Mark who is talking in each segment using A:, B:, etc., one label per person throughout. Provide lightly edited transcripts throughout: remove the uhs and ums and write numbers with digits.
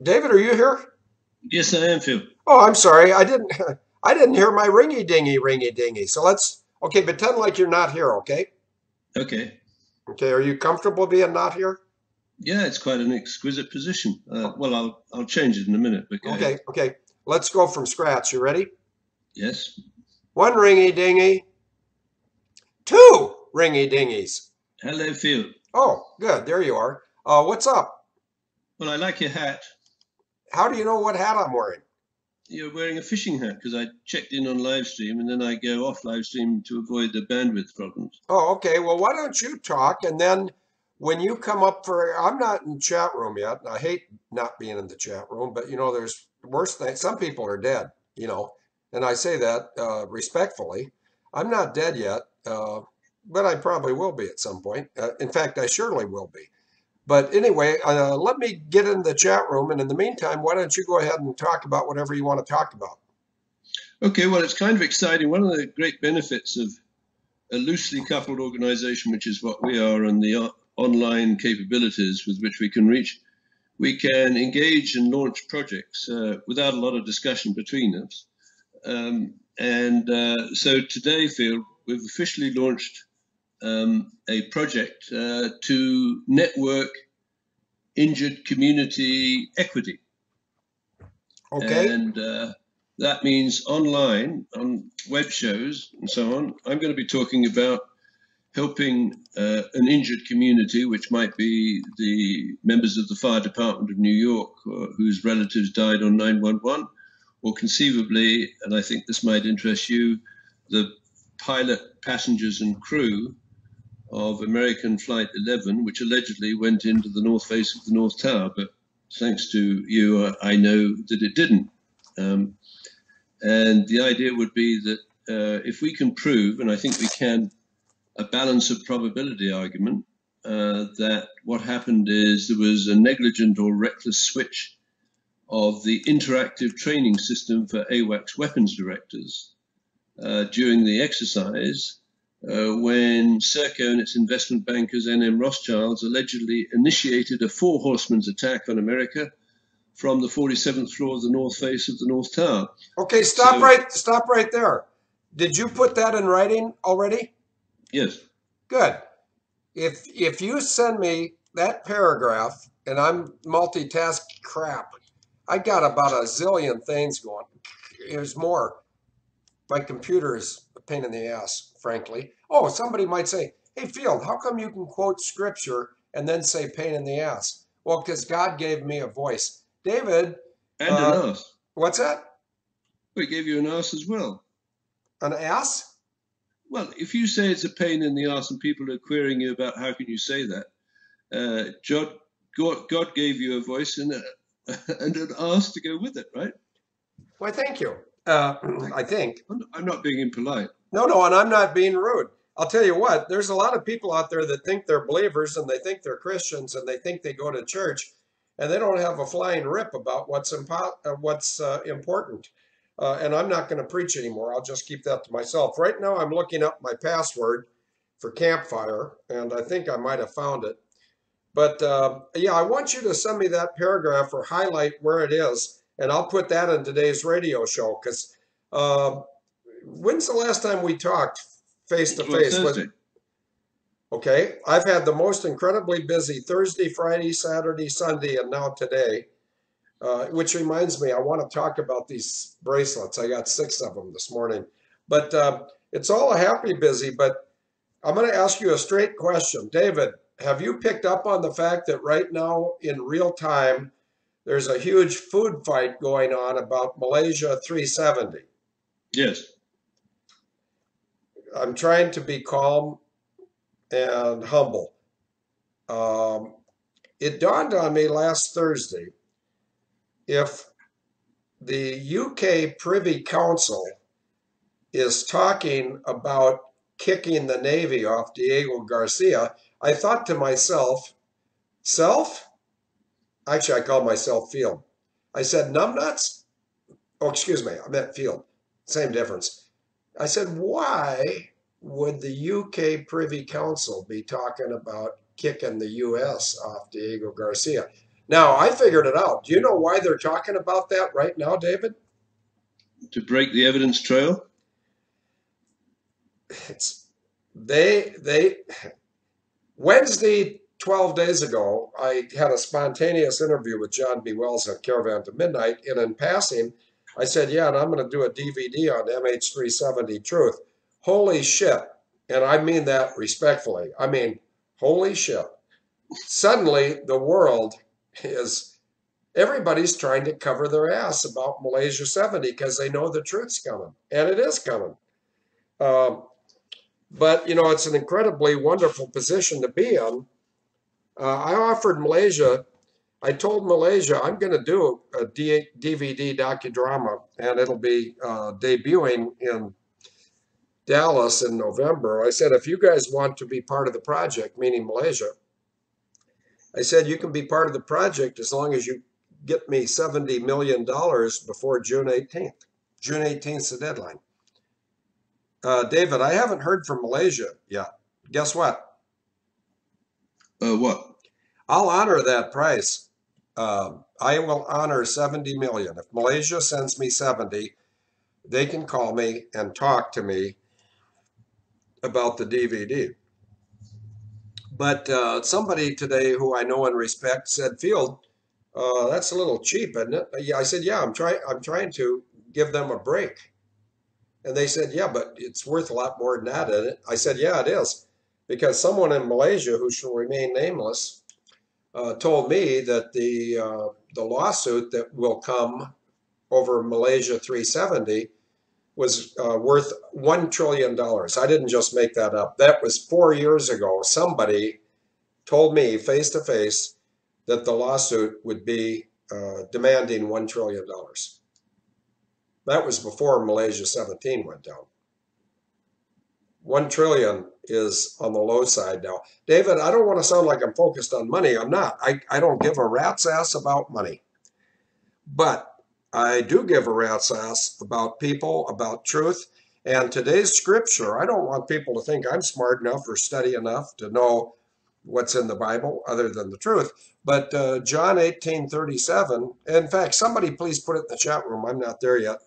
A: David, are you here?
B: Yes, I am, Phil.
A: Oh, I'm sorry. I didn't I didn't hear my ringy dingy. So let's okay, pretend like you're not here, okay?
B: Okay.
A: Okay, are you comfortable being not here?
B: Yeah, it's quite an exquisite position.
A: Oh,
B: I'll change it in a minute, but go ahead.
A: okay. Let's go from scratch. You ready?
B: Yes.
A: One ringy dingy, two ringy dingies.
B: Hello, Phil.
A: Oh, good. There you are. What's up?
B: Well, I like your hat.
A: How do you know what hat I'm wearing?
B: You're wearing a fishing hat because I checked in on live stream and then I go off live stream to avoid the bandwidth problems.
A: Oh, okay. Well, why don't you talk and then when you come up for, I'm not in the chat room yet. And I hate not being in the chat room, but there's worse things. Some people are dead, and I say that respectfully. I'm not dead yet, but I probably will be at some point. In fact, I surely will be. But anyway, let me get in the chat room. And in the meantime, why don't you go ahead and talk about whatever you want to talk about?
B: Okay, well, it's kind of exciting. One of the great benefits of a loosely coupled organization, which is what we are, and the online capabilities with which we can reach, we can engage and launch projects without a lot of discussion between us. So today, Phil, we've officially launched a project to network injured community equity.
A: Okay.
B: And that means online, on web shows and so on. I'm going to be talking about helping an injured community, which might be the members of the fire department of New York whose relatives died on 911, or conceivably, and I think this might interest you, the pilot, passengers, and crew of American Flight 11, which allegedly went into the north face of the North Tower, but thanks to you, I know that it didn't. And the idea would be that if we can prove, and I think we can, a balance of probability argument, that what happened is there was a negligent or reckless switch of the interactive training system for AWACS weapons directors during the exercise when Serco and its investment bankers, NM Rothschilds, allegedly initiated a four horsemen's attack on America from the 47th floor of the north face of the North Tower.
A: Okay,
B: So,
A: stop right there. Did you put that in writing already?
B: yes.
A: Good. If you send me that paragraph, and I'm multitask crap, I got about a zillion things going. There's more. My computer is a pain in the ass, frankly. Oh, somebody might say, "Hey, Field, how come you can quote scripture and then say pain in the ass?" Well, because God gave me a voice. David,
B: And an
A: uh,
B: ass.
A: what's that?
B: We gave you an ass as well.
A: An ass?
B: Well, if you say it's a pain in the ass and people are querying you about how can you say that, God gave you a voice and, and an ass to go with it, right?
A: Why, thank you. I think.
B: I'm not being impolite.
A: No, and I'm not being rude. I'll tell you what, there's a lot of people out there that think they're believers and they think they're Christians and they think they go to church and they don't have a flying rip about what's important. And I'm not going to preach anymore. I'll just keep that to myself. Right now, I'm looking up my password for Campfire, and I think I might have found it. But yeah, I want you to send me that paragraph or highlight where it is, and I'll put that in today's radio show because when's the last time we talked face to
B: Well,
A: face with?
B: Thursday.
A: Okay, I've had the most incredibly busy Thursday, Friday, Saturday, Sunday, and now today. Which reminds me, I want to talk about these bracelets. I got 6 of them this morning, but it's all a happy busy. But I'm going to ask you a straight question, David. Have you picked up on the fact that right now, in real time, there's a huge food fight going on about Malaysia 370?
B: Yes.
A: I'm trying to be calm and humble. Um, it dawned on me last Thursday if the UK Privy Council is talking about kicking the Navy off Diego Garcia, I thought to myself, self? Actually, I call myself Field. I said, numbnuts? Oh, excuse me, I meant Field. Same difference. I said, why would the UK Privy Council be talking about kicking the US off Diego Garcia? Now, I figured it out. Do you know why they're talking about that right now, David?
B: To break the evidence trail?
A: They Wednesday, 12 days ago, I had a spontaneous interview with John B. Wells on Caravan to Midnight, and in passing, I said, yeah, and I'm going to do a DVD on MH370 Truth. Holy shit. And I mean that respectfully. I mean, holy shit. Suddenly, the world everybody's trying to cover their ass about Malaysia 70 because they know the truth's coming, and it is coming. But, you know, it's an incredibly wonderful position to be in. I offered Malaysia, I told Malaysia I'm going to do a DVD docudrama, and it'll be debuting in Dallas in November. I said, if you guys want to be part of the project, meaning Malaysia, I said, you can be part of the project as long as you get me $70 million before June 18th. June 18th is the deadline. David, I haven't heard from Malaysia yet. Guess what?
B: What?
A: I'll honor that price. I will honor 70 million. If Malaysia sends me 70, they can call me and talk to me about the DVD. But somebody today who I know and respect said, Field, that's a little cheap, isn't it? Yeah, I said, yeah, I'm trying to give them a break. And they said, yeah, but it's worth a lot more than that, isn't it? I said, yeah, it is. Because someone in Malaysia, who shall remain nameless, told me that the lawsuit that will come over Malaysia 370 was worth $1 trillion. I didn't just make that up. That was 4 years ago. Somebody told me face to face that the lawsuit would be demanding $1 trillion. That was before Malaysia 17 went down. 1 trillion is on the low side now. David, I don't want to sound like I'm focused on money. I'm not. I don't give a rat's ass about money. But I do give a rat's ass about people, about truth. And today's scripture, I don't want people to think I'm smart enough or study enough to know what's in the Bible other than the truth. But John 18:37, in fact, somebody please put it in the chat room. I'm not there yet.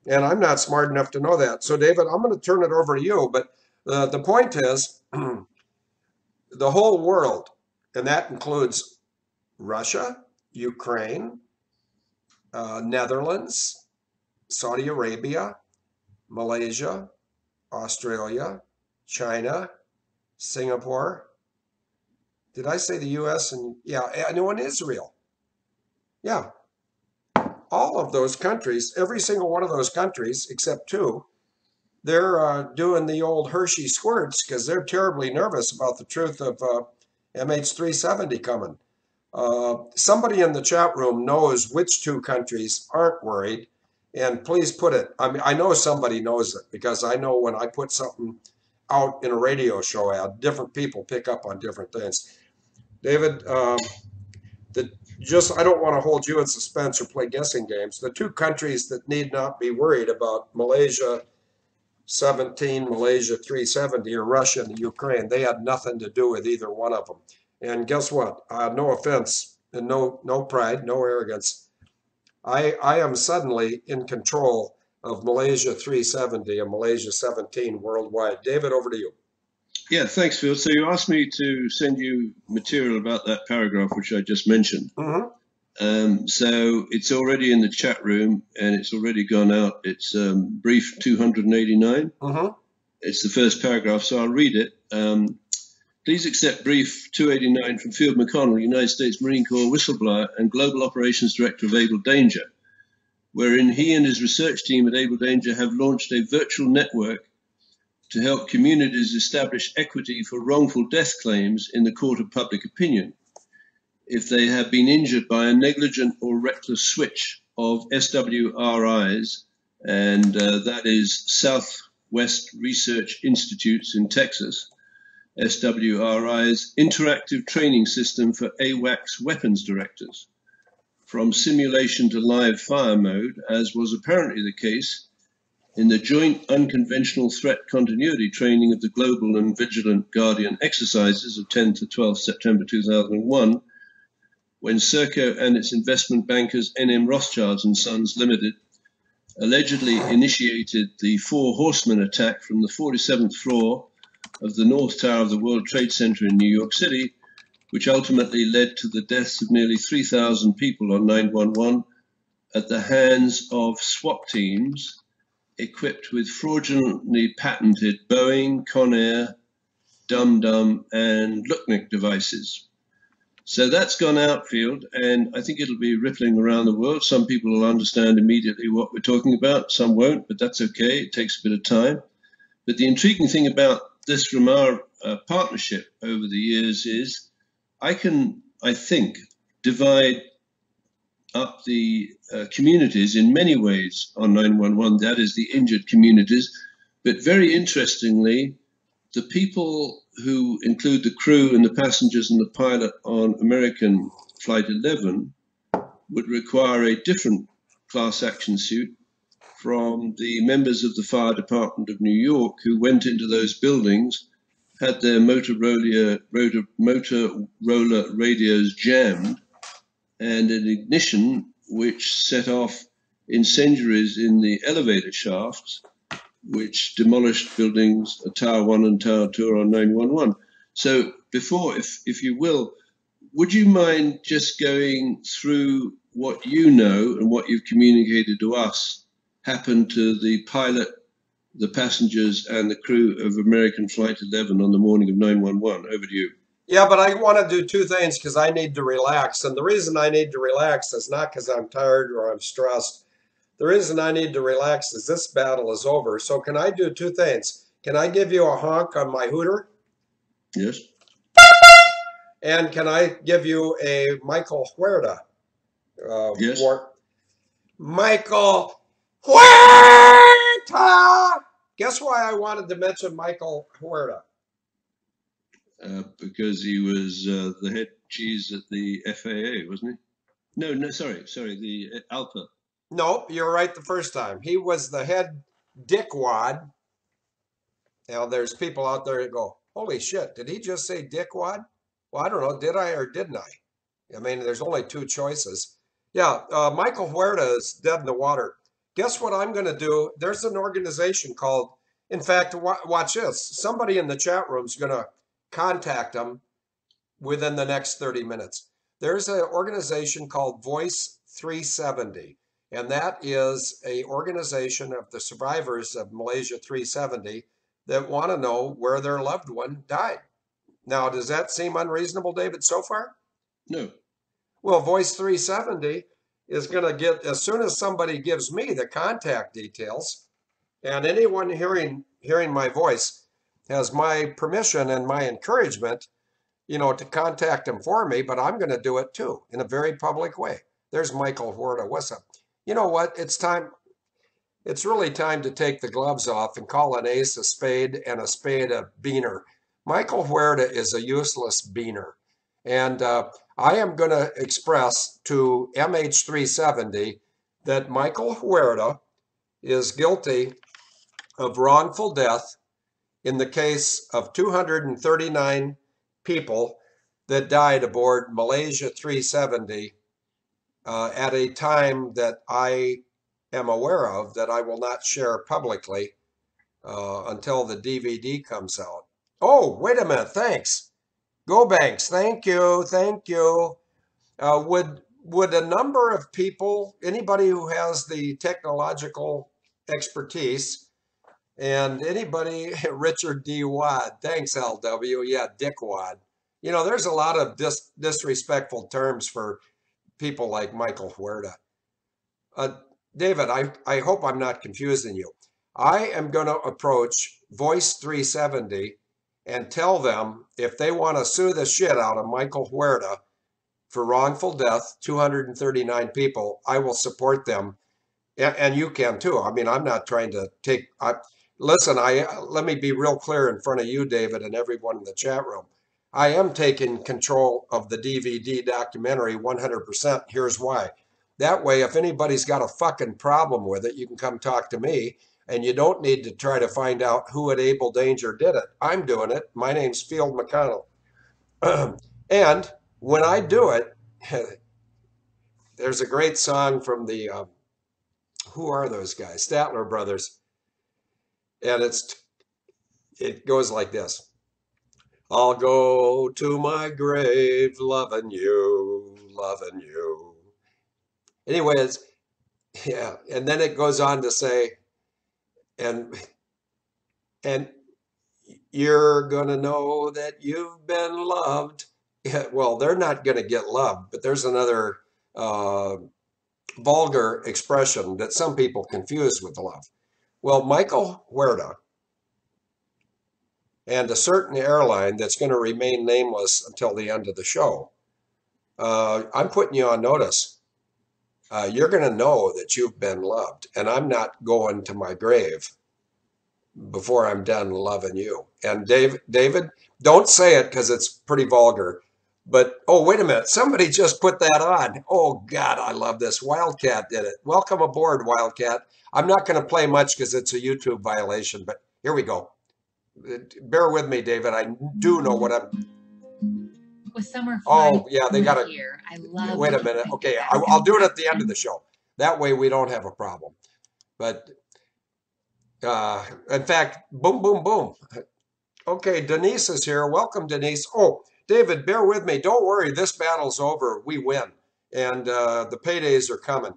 A: And I'm not smart enough to know that. So, David, I'm going to turn it over to you. But the point is, the whole world, and that includes Russia, Ukraine, Netherlands, Saudi Arabia, Malaysia, Australia, China, Singapore. Did I say the U.S.? And yeah, and Israel. Yeah. All of those countries, every single one of those countries, except two, they're doing the old Hershey squirts because they're terribly nervous about the truth of MH370 coming. Somebody in the chat room knows which two countries aren't worried, and please put it. I mean, I know somebody knows it because I know when I put something out in a radio show ad, different people pick up on different things. David, I don't want to hold you in suspense or play guessing games. The two countries that need not be worried about Malaysia 17, Malaysia 370, or Russia and Ukraine, they had nothing to do with either one of them. And guess what? No offense and no pride, no arrogance. I am suddenly in control of Malaysia 370 and Malaysia 17 worldwide. David, over to you.
B: Yeah, thanks, Phil. So you asked me to send you material about that paragraph, which I just mentioned. Mm-hmm. So it's already in the chat room, and it's already gone out. It's brief 289. Mm-hmm. It's the first paragraph, so I'll read it. Please accept brief 289 from Field McConnell, United States Marine Corps whistleblower and Global Operations Director of Able Danger, wherein he and his research team at Able Danger have launched a virtual network to help communities establish equity for wrongful death claims in the court of public opinion if they have been injured by a negligent or reckless switch of SWRIs, and that is Southwest Research Institutes in Texas, SWRI's interactive training system for AWACS weapons directors, from simulation to live fire mode, as was apparently the case in the joint unconventional threat continuity training of the Global and Vigilant Guardian exercises of 10 to 12 September 2001, when Serco and its investment bankers NM Rothschild and Sons Limited allegedly initiated the four Horsemen attack from the 47th floor of the North Tower of the World Trade Center in New York City, which ultimately led to the deaths of nearly 3,000 people on 9/11 at the hands of SWAT teams equipped with fraudulently patented Boeing, Con Air, Dum-Dum, and Lucknick devices. So that's gone outfield, and I think it'll be rippling around the world. Some people will understand immediately what we're talking about, some won't, but that's okay. It takes a bit of time. But the intriguing thing about this from our partnership over the years is I think, divide up the communities in many ways on 911, that is the injured communities, but very interestingly, the people who include the crew and the passengers and the pilot on American Flight 11 would require a different class action suit from the members of the Fire Department of New York who went into those buildings, had their Motorola radios jammed, and an ignition which set off incendiaries in the elevator shafts, which demolished buildings, Tower 1 and Tower 2 on 911. So before, if you will, would you mind just going through what you know and what you've communicated to us happened to the pilot, the passengers, and the crew of American Flight 11 on the morning of 9/11? Over to you.
A: Yeah, but I want to do two things because I need to relax. And the reason I need to relax is not because I'm tired or I'm stressed. The reason I need to relax is this battle is over. So can I do two things? Can I give you a honk on my hooter?
B: Yes.
A: And can I give you a Michael Huerta?
B: Yes.
A: Michael Huerta! Guess why I wanted to mention Michael Huerta?
B: Because he was the head cheese at the FAA, wasn't he? No, sorry, the ALPA.
A: Nope, you're right the first time. He was the head dickwad. Now, there's people out there that go, holy shit, did he just say dickwad? Well, I don't know, did I or didn't I? I mean, there's only two choices. Yeah, Michael Huerta is dead in the water. Guess what I'm going to do? There's an organization called, in fact, watch this. Somebody in the chat room is going to contact him within the next 30 minutes. There's an organization called Voice 370. And that is an organization of the survivors of Malaysia 370 that want to know where their loved one died. Now, does that seem unreasonable, David, so far?
B: No.
A: Well, Voice 370 is going to get, as soon as somebody gives me the contact details, and anyone hearing my voice has my permission and my encouragement, to contact him for me, but I'm going to do it too in a very public way. There's Michael Huerta. What's up? You know what? It's time. It's really time to take the gloves off and call an ace a spade and a spade a beaner. Michael Huerta is a useless beaner. And I am going to express to MH370 that Michael Huerta is guilty of wrongful death in the case of 239 people that died aboard Malaysia 370 at a time that I am aware of that I will not share publicly until the DVD comes out. Oh, wait a minute. Thanks. Go Banks. Thank you. Thank you. Would a number of people, anybody who has the technological expertise, and anybody, Richard D. Wad, thanks LW, yeah, Dick Wad. There's a lot of disrespectful terms for people like Michael Huerta. David, I hope I'm not confusing you. I am going to approach Voice 370 and tell them if they want to sue the shit out of Michael Huerta for wrongful death, 239 people, I will support them. And you can too. I mean, I'm not trying to take... Listen, let me be real clear in front of you, David, and everyone in the chat room. I am taking control of the DVD documentary 100%. Here's why. That way, if anybody's got a fucking problem with it, you can come talk to me, and you don't need to try to find out who at Abel Danger did it. I'm doing it. My name's Field McConnell. And when I do it, there's a great song from the, who are those guys? Statler Brothers. And it goes like this. I'll go to my grave loving you, loving you. Anyways, yeah. And then it goes on to say, and you're going to know that you've been loved. Yeah, well, they're not going to get loved, but there's another vulgar expression that some people confuse with love. Well, Michael Huerta and a certain airline that's going to remain nameless until the end of the show, I'm putting you on notice. You're going to know that you've been loved, and I'm not going to my grave before I'm done loving you. And David, don't say it because it's pretty vulgar. But, oh, wait a minute. Somebody just put that on. Oh, God, I love this. Wildcat did it. Welcome aboard, Wildcat. I'm not going to play much because it's a YouTube violation, but here we go. Bear with me, David. I do know what I'm...
C: With summer fun,
A: oh, yeah, they got to...
C: I love
A: wait a minute. Okay, I'll do it at the end of the show. That way we don't have a problem. But, in fact, boom, boom, boom. Okay, Denise is here. Welcome, Denise. Oh, David, bear with me. Don't worry. This battle's over. We win. And the paydays are coming.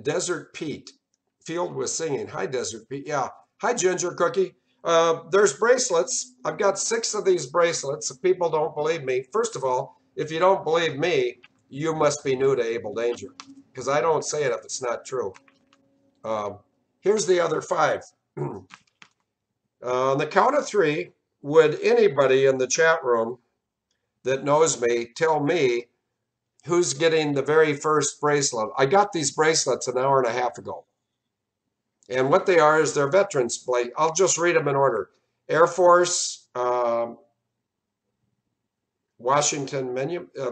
A: Desert Pete. Field was singing. Hi, Desert Pete. Yeah. Hi, Ginger Cookie. There's bracelets. I've got 6 of these bracelets. If people don't believe me, first of all, if you don't believe me, you must be new to Abel Danger, because I don't say it if it's not true. Here's the other 5. On the count of 3, would anybody in the chat room that knows me tell me who's getting the very first bracelet? I got these bracelets an hour and a half ago. And what they are is they're veterans plate. I'll just read them in order. Air Force, Washington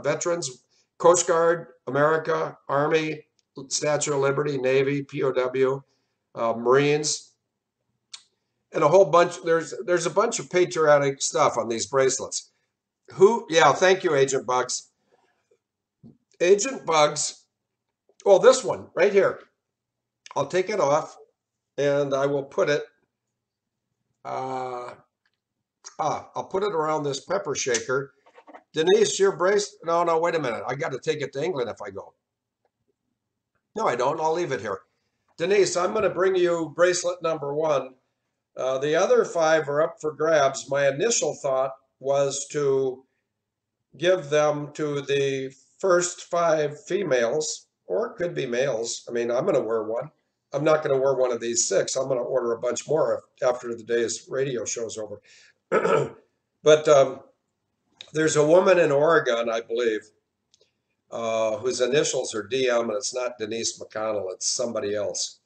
A: veterans, Coast Guard, America, Army, Statue of Liberty, Navy, POW, Marines, and a whole bunch. There's a bunch of patriotic stuff on these bracelets. Yeah, thank you, Agent Bugs. Agent Bugs, well, this one right here. I'll take it off. And I will put it, I'll put it around this pepper shaker. Denise, your bracelet, no, wait a minute. I got to take it to England if I go. No, I don't. I'll leave it here. Denise, I'm going to bring you bracelet number 1. The other 5 are up for grabs. My initial thought was to give them to the first 5 females, or it could be males. I mean, I'm going to wear one. I'm not going to wear one of these 6. I'm going to order a bunch more after the day's radio show's over. But there's a woman in Oregon, I believe, whose initials are DM, and it's not Denise McConnell, it's somebody else.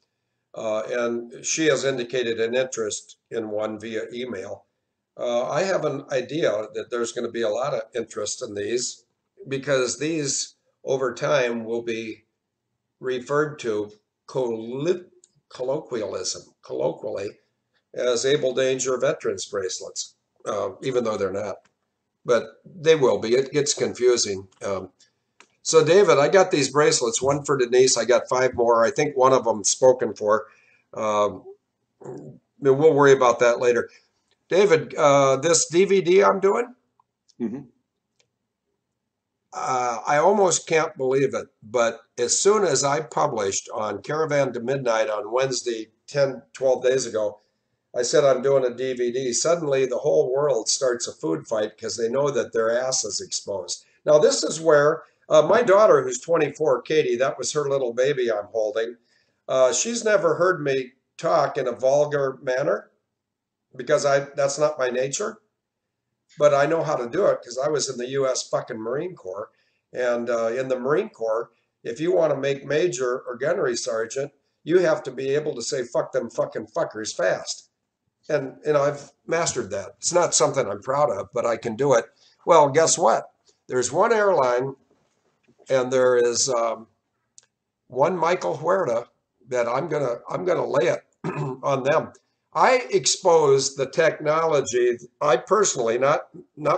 A: And she has indicated an interest in one via email. I have an idea that there's going to be a lot of interest in these, because these, over time, will be referred to colloquially as Abel Danger Veterans bracelets, even though they're not. But they will be. It gets confusing. So, David, I got these bracelets, one for Denise. I got 5 more. I think one of them spoken for. We'll worry about that later. David, this DVD I'm doing, I almost can't believe it, but as soon as I published on Caravan to Midnight on Wednesday, 12 days ago, I said I'm doing a DVD. Suddenly the whole world starts a food fight because they know that their ass is exposed. Now this is where my daughter, who's 24, Katie, that was her little baby I'm holding. She's never heard me talk in a vulgar manner because that's not my nature. But I know how to do it because I was in the U.S. fucking Marine Corps. And in the Marine Corps, if you want to make major or gunnery sergeant, you have to be able to say fuck them fucking fuckers fast. And I've mastered that. It's not something I'm proud of, but I can do it. Well, guess what? There's one airline and there is one Michael Huerta that I'm gonna lay it on them. I exposed the technology. I personally, not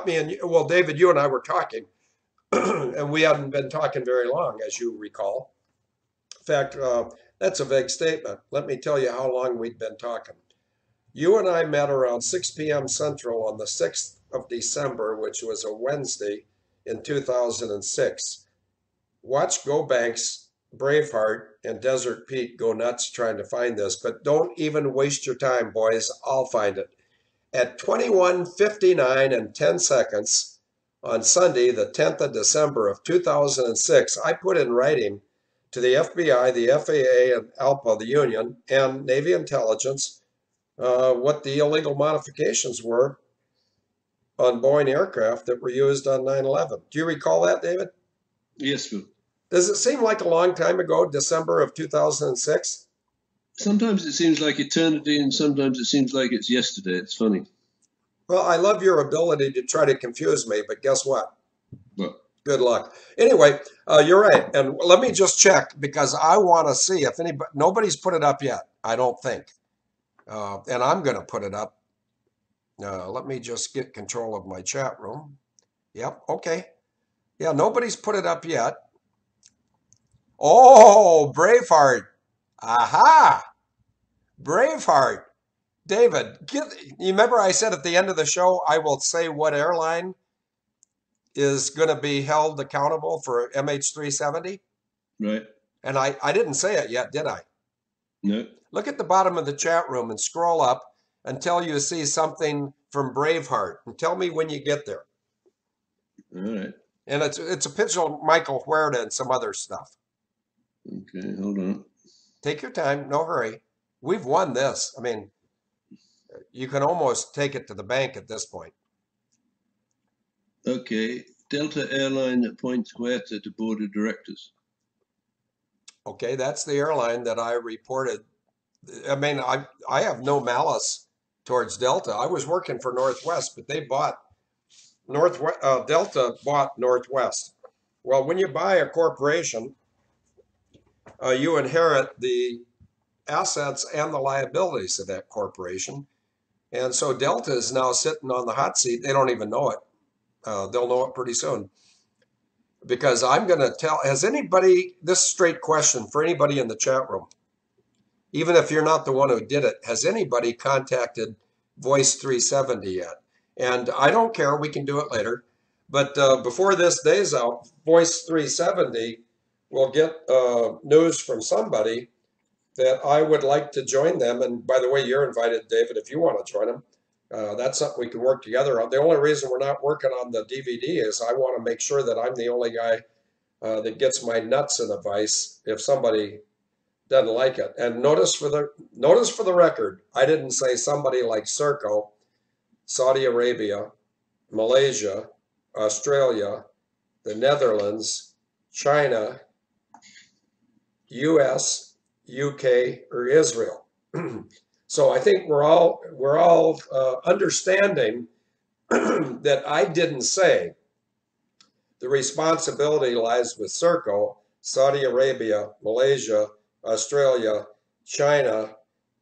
A: me and you. Well, David, you and I were talking. and we hadn't been talking very long, as you recall. In fact, that's a vague statement. Let me tell you how long we'd been talking. You and I met around 6 p.m. Central on the 6th of December, which was a Wednesday in 2006. Watch Go Banks, Braveheart, and Desert Pete go nuts trying to find this, but don't even waste your time, boys. I'll find it. At 21:59 and 10 seconds on Sunday, the 10th of December of 2006, I put in writing to the FBI, the FAA, and ALPA, the Union, and Navy Intelligence, what the illegal modifications were on Boeing aircraft that were used on 9/11. Do you recall that, David?
B: Yes, Phil.
A: Does it seem like a long time ago, December of 2006?
B: Sometimes it seems like eternity, and sometimes it seems like it's yesterday. It's funny.
A: Well, I love your ability to try to confuse me, but guess what?
B: Well,
A: Good luck. Anyway, you're right. And let me just check because I want to see if anybody, nobody's put it up yet, I don't think. And I'm going to put it up. Let me just get control of my chat room. Yep. Okay. Yeah, nobody's put it up yet. Oh, Braveheart. Aha. Braveheart. David, you remember I said at the end of the show, I will say what airline is going to be held accountable for MH370?
B: right.
A: And I didn't say it yet, did I?
B: No.
A: Look at the bottom of the chat room and scroll up until you see something from Braveheart. And tell me when you get there.
B: All right.
A: And it's a picture of Michael Huerta and some other stuff.
B: Okay, hold on.
A: Take your time, no hurry. We've won this. I mean, you can almost take it to the bank at this point.
B: Okay. Delta Airline appoints Huerta to board of directors.
A: Okay, that's the airline that I reported. I mean, I have no malice towards Delta. I was working for Northwest, but they bought Delta bought Northwest. Well, when you buy a corporation, you inherit the assets and the liabilities of that corporation. And so Delta is now sitting on the hot seat. They don't even know it. They'll know it pretty soon. Because I'm going to tell, has anybody, this straight question for anybody in the chat room, even if you're not the one who did it, has anybody contacted Voice 370 yet? And I don't care, we can do it later. But before this day's out, Voice 370 will get news from somebody that I would like to join them. And by the way, you're invited, David, if you want to join them. That's something we can work together on. The only reason we're not working on the DVD is I want to make sure that I'm the only guy that gets my nuts in a vice if somebody doesn't like it. And notice for the record, I didn't say somebody like Serco, Saudi Arabia, Malaysia, Australia, the Netherlands, China, US, UK, or Israel. So I think we're all understanding that I didn't say the responsibility lies with Serco, Saudi Arabia, Malaysia, Australia, China,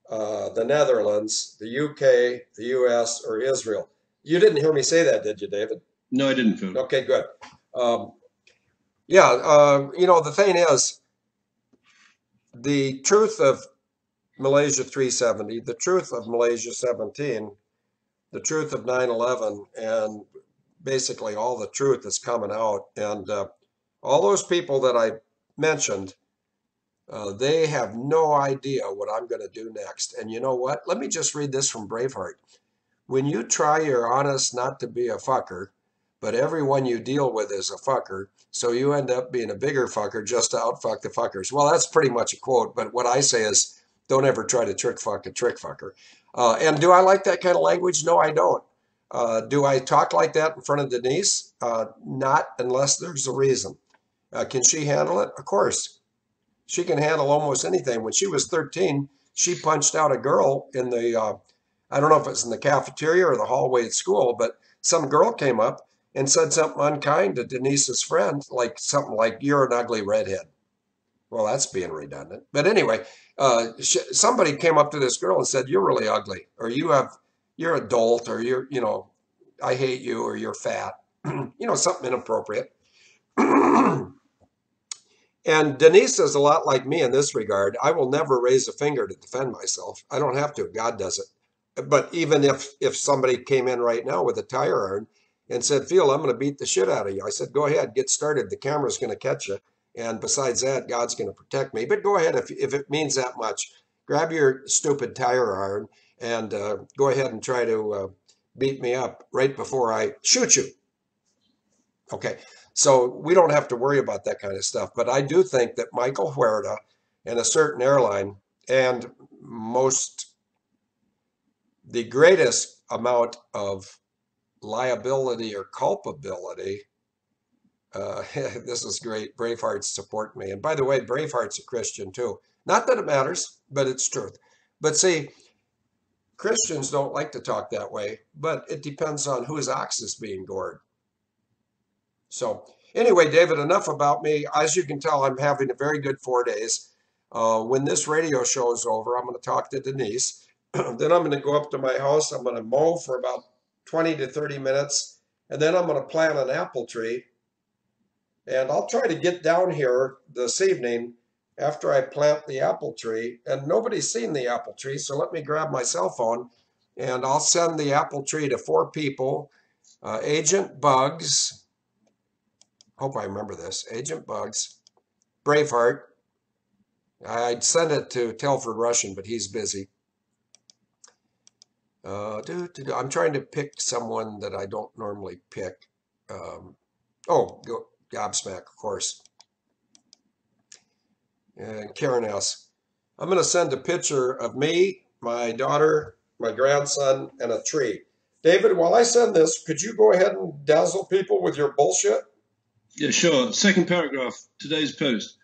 A: the Netherlands, the UK, the US, or Israel. You didn't hear me say that, did you, David?
B: No, I didn't, Phil.
A: Okay, good. The thing is, the truth of Malaysia 370, the truth of Malaysia 17, the truth of 9/11, and basically all the truth is coming out. And all those people that I mentioned, they have no idea what I'm going to do next. And you know what? Let me just read this from Braveheart. When you try your honest not to be a fucker, but everyone you deal with is a fucker, so you end up being a bigger fucker just to outfuck the fuckers. Well, that's pretty much a quote, but what I say is, don't ever try to trick fuck a trick fucker. And do I like that kind of language? No, I don't. Do I talk like that in front of Denise? Not unless there's a reason. Can she handle it? Of course. She can handle almost anything. When she was 13, she punched out a girl in the, I don't know if it's in the cafeteria or the hallway at school, but some girl came up and said something unkind to Denise's friend, like something like, "You're an ugly redhead." Well, that's being redundant. But anyway, somebody came up to this girl and said, "You're really ugly," or "You're adult," or I hate you," or "You're fat," something inappropriate. And Denise is a lot like me in this regard. I will never raise a finger to defend myself. I don't have to. God does it. But even if somebody came in right now with a tire iron and said, Phil, I'm going to beat the shit out of you, I said, go ahead, get started. The camera's going to catch you. And besides that, God's going to protect me. But go ahead, if it means that much, grab your stupid tire iron and go ahead and try to beat me up right before I shoot you. Okay, so we don't have to worry about that kind of stuff. But I do think that Michael Huerta and a certain airline and the greatest amount of liability or culpability, this is great, Bravehearts support me. And by the way, Braveheart's a Christian too. Not that it matters, but it's truth. But see, Christians don't like to talk that way, but it depends on whose ox is being gored. So anyway, David, enough about me. As you can tell, I'm having a very good 4 days. When this radio show is over, I'm going to talk to Denise. Then I'm going to go up to my house. I'm going to mow for about 20 to 30 minutes. And then I'm going to plant an apple tree. And I'll try to get down here this evening after I plant the apple tree. And nobody's seen the apple tree, so let me grab my cell phone. And I'll send the apple tree to 4 people. Agent Bugs. Hope I remember this. Agent Bugs. Braveheart. I'd send it to Telford Russian, but he's busy. I'm trying to pick someone that I don't normally pick. Gobsmack, of course. And Karen S. I'm going to send a picture of me, my daughter, my grandson, and a tree. David, while I send this, could you go ahead and dazzle people with your bullshit?
B: Yeah, sure. Second paragraph, today's post.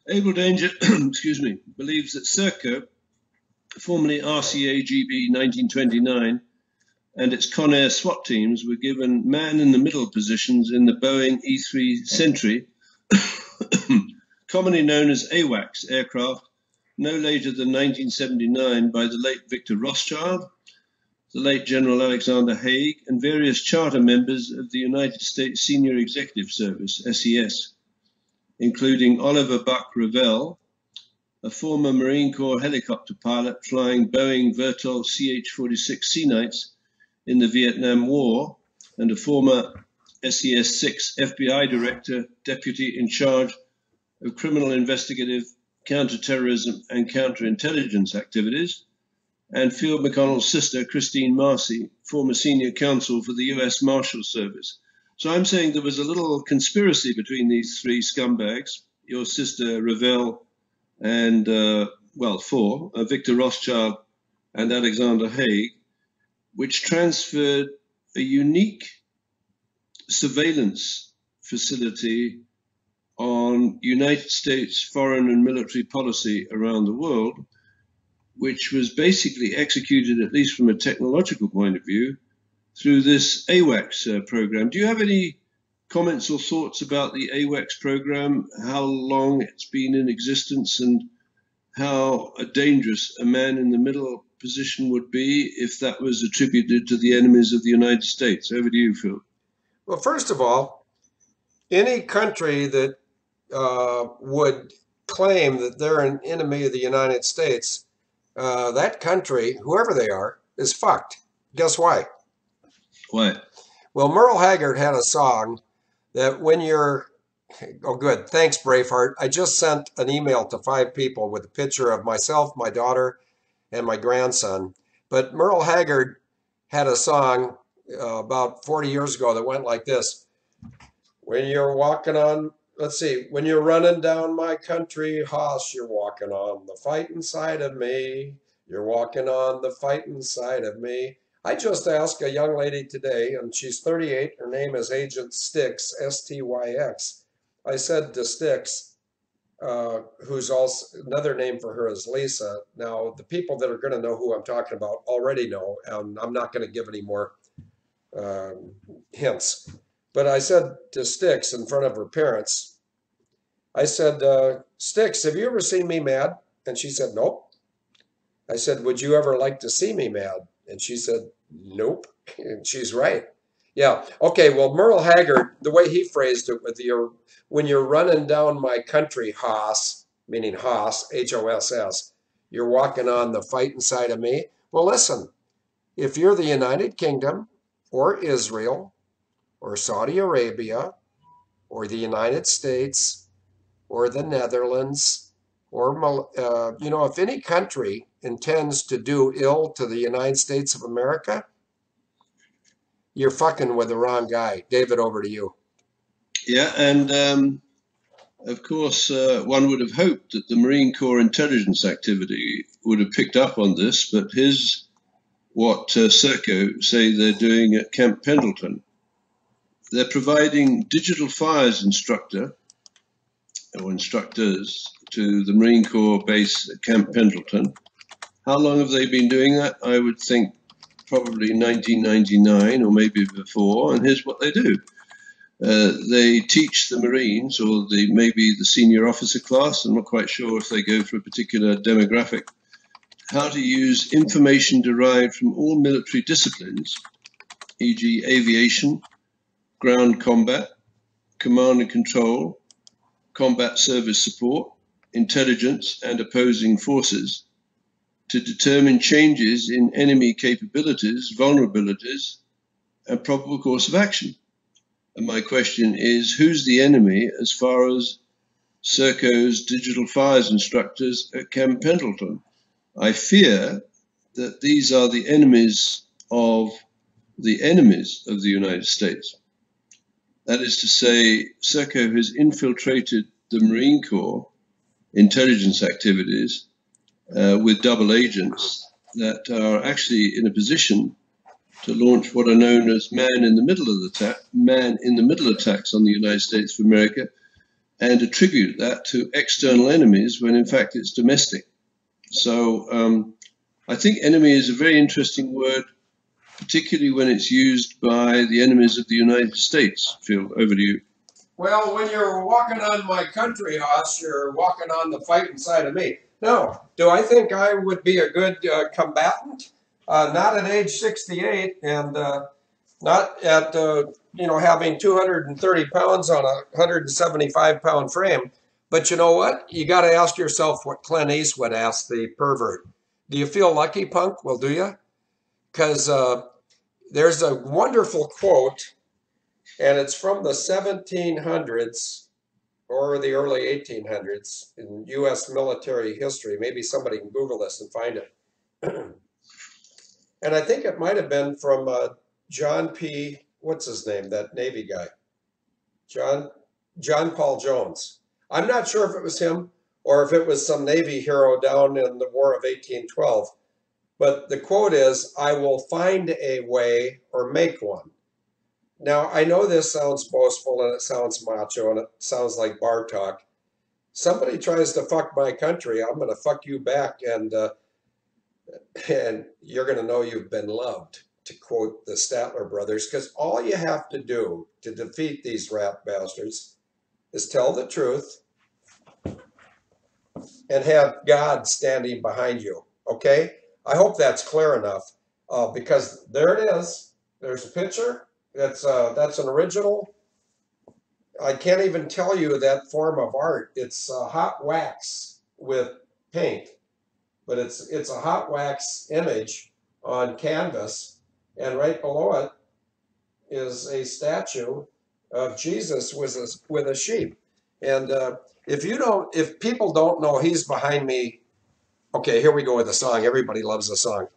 B: Abel Danger, excuse me, believes that Serco, formerly RCA GB 1929, and its Con Air SWAT teams were given man-in-the-middle positions in the Boeing E-3 Sentry, commonly known as AWACS aircraft, no later than 1979 by the late Victor Rothschild, the late General Alexander Haig, and various charter members of the United States Senior Executive Service, SES, including Oliver Buck Revell, a former Marine Corps helicopter pilot flying Boeing Vertol CH-46 Sea Knights in the Vietnam War, and a former SES-6 FBI director, deputy in charge of Criminal Investigative, Counter-Terrorism, and Counterintelligence activities, and Field McConnell's sister, Kristine Marcy, former Senior Counsel for the U.S. Marshals Service. So I'm saying there was a little conspiracy between these 3 scumbags, your sister Revell and, Victor Rothschild and Alexander Haig, which transferred a unique surveillance facility on United States foreign and military policy around the world, which was basically executed, at least from a technological point of view, through this AWACS program. Do you have any comments or thoughts about the AWACS program, how long it's been in existence, and how dangerous a man-in-the-middle position would be if that was attributed to the enemies of the United States? Over to you, Phil.
A: Well, first of all, any country that would claim that they're an enemy of the United States, that country, whoever they are, is fucked. Guess why?
B: Why?
A: Well, Merle Haggard had a song that when you're... Oh, good. Thanks, Braveheart. I just sent an email to 5 people with a picture of myself, my daughter, and my grandson. But Merle Haggard had a song about 40 years ago that went like this. When you're walking on... Let's see. When you're running down my country hoss, you're walking on the fighting side of me. You're walking on the fighting side of me. I just asked a young lady today, and she's 38. Her name is Agent Styx, S-T-Y-X. I said to Styx, who's also another name for her is Lisa. Now, the people that are going to know who I'm talking about already know, and I'm not going to give any more hints. But I said to Styx in front of her parents, I said, Styx, have you ever seen me mad? And she said, nope. I said, would you ever like to see me mad? And she said, nope. And she's right. Yeah. Okay. Well, Merle Haggard, the way he phrased it with your, when you're running down my country, Hoss, meaning Hoss, Hoss, you're walking on the fighting side of me. Well, listen, if you're the United Kingdom or Israel or Saudi Arabia or the United States or the Netherlands or, if any country intends to do ill to the United States of America, you're fucking with the wrong guy. David, over to you.
B: Yeah, and of course, one would have hoped that the Marine Corps intelligence activity would have picked up on this, but here's what Serco say they're doing at Camp Pendleton. They're providing digital fires instructors to the Marine Corps base at Camp Pendleton. How long have they been doing that? I would think probably 1999 or maybe before, and here's what they do. They teach the Marines, or maybe the senior officer class, I'm not quite sure if they go for a particular demographic, how to use information derived from all military disciplines, e.g. aviation, ground combat, command and control, combat service support, intelligence and opposing forces, to determine changes in enemy capabilities, vulnerabilities, and probable course of action. And my question is, who's the enemy as far as Serco's digital fires instructors at Camp Pendleton? I fear that these are the enemies of the United States. That is to say, Serco has infiltrated the Marine Corps intelligence activities with double agents that are actually in a position to launch what are known as man in the middle attacks on the United States of America, and attribute that to external enemies when in fact it's domestic. So I think enemy is a very interesting word, particularly when it's used by the enemies of the United States. Phil, over to you.
A: Well, when you're walking on my country, Hoss, you're walking on the fighting side of me. Now, do I think I would be a good combatant? Not at age 68, and not at having 230 pounds on a 175-pound frame. But you know what? You got to ask yourself what Clint Eastwood asked the pervert. Do you feel lucky, punk? Well, do you? Because there's a wonderful quote, and it's from the 1700s or the early 1800s in U.S. military history. Maybe somebody can Google this and find it. And I think it might have been from John P. What's his name? That Navy guy. John Paul Jones. I'm not sure if it was him or if it was some Navy hero down in the War of 1812. But the quote is, "I will find a way or make one." Now, I know this sounds boastful and it sounds macho and it sounds like bar talk. Somebody tries to fuck my country, I'm going to fuck you back, and you're going to know you've been loved, to quote the Statler brothers, because all you have to do to defeat these rat bastards is tell the truth and have God standing behind you, okay? I hope that's clear enough, because there it is. There's a picture. That's an original. I can't even tell you that form of art. It's hot wax with paint, but it's a hot wax image on canvas, and right below it is a statue of Jesus with a sheep. And if people don't know he's behind me, okay, here we go with the song. Everybody loves the song.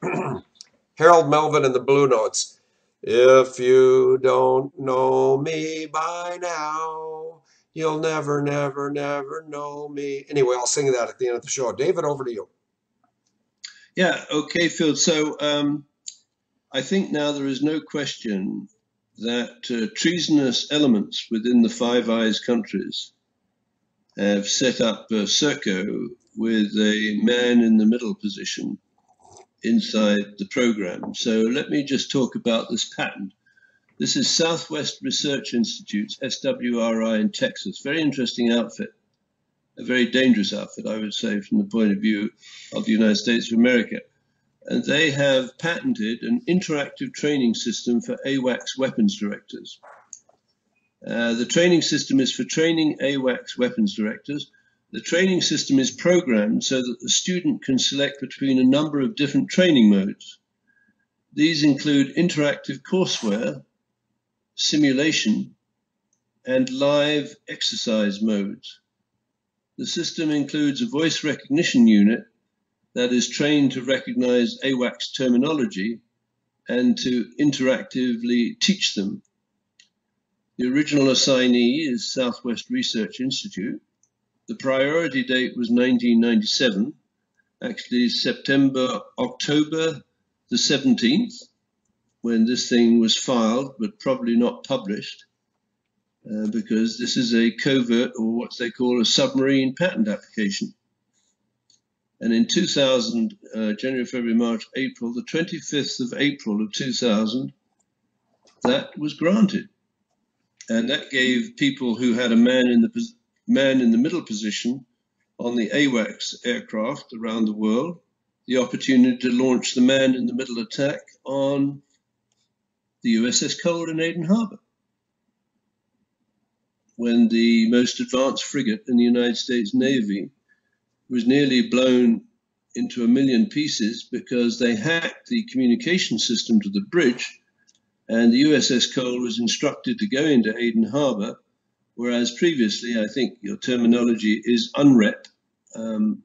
A: Harold Melvin and the Blue Notes. If you don't know me by now, you'll never, never, never know me. Anyway, I'll sing that at the end of the show. David, over to you.
B: Yeah, okay, Phil. So I think now there is no question that treasonous elements within the Five Eyes countries have set up Serco with a man-in-the-middle position inside the program. So let me just talk about this pattern. This is Southwest Research Institute, SWRI in Texas. Very interesting outfit, a very dangerous outfit, I would say, from the point of view of the United States of America. and they have patented an interactive training system for AWACS weapons directors. The training system is for training AWACS weapons directors. The training system is programmed so that the student can select between a number of different training modes. These include interactive courseware, simulation, and live exercise modes. The system includes a voice recognition unit that is trained to recognize AWACS terminology and to interactively teach them. The original assignee is Southwest Research Institute. The priority date was 1997, actually October the 17th, when this thing was filed, but probably not published, because this is a covert, or what they call a submarine patent application. And in 2000, January, February, March, April, the 25th of April of 2000, that was granted. And that gave people who had a man in the middle position on the AWACS aircraft around the world the opportunity to launch the man in the middle attack on the USS Cole in Aden Harbor, when the most advanced frigate in the United States Navy was nearly blown into a million pieces because they hacked the communication system to the bridge, and the USS Cole was instructed to go into Aden Harbor, whereas previously, I think your terminology is UNREP,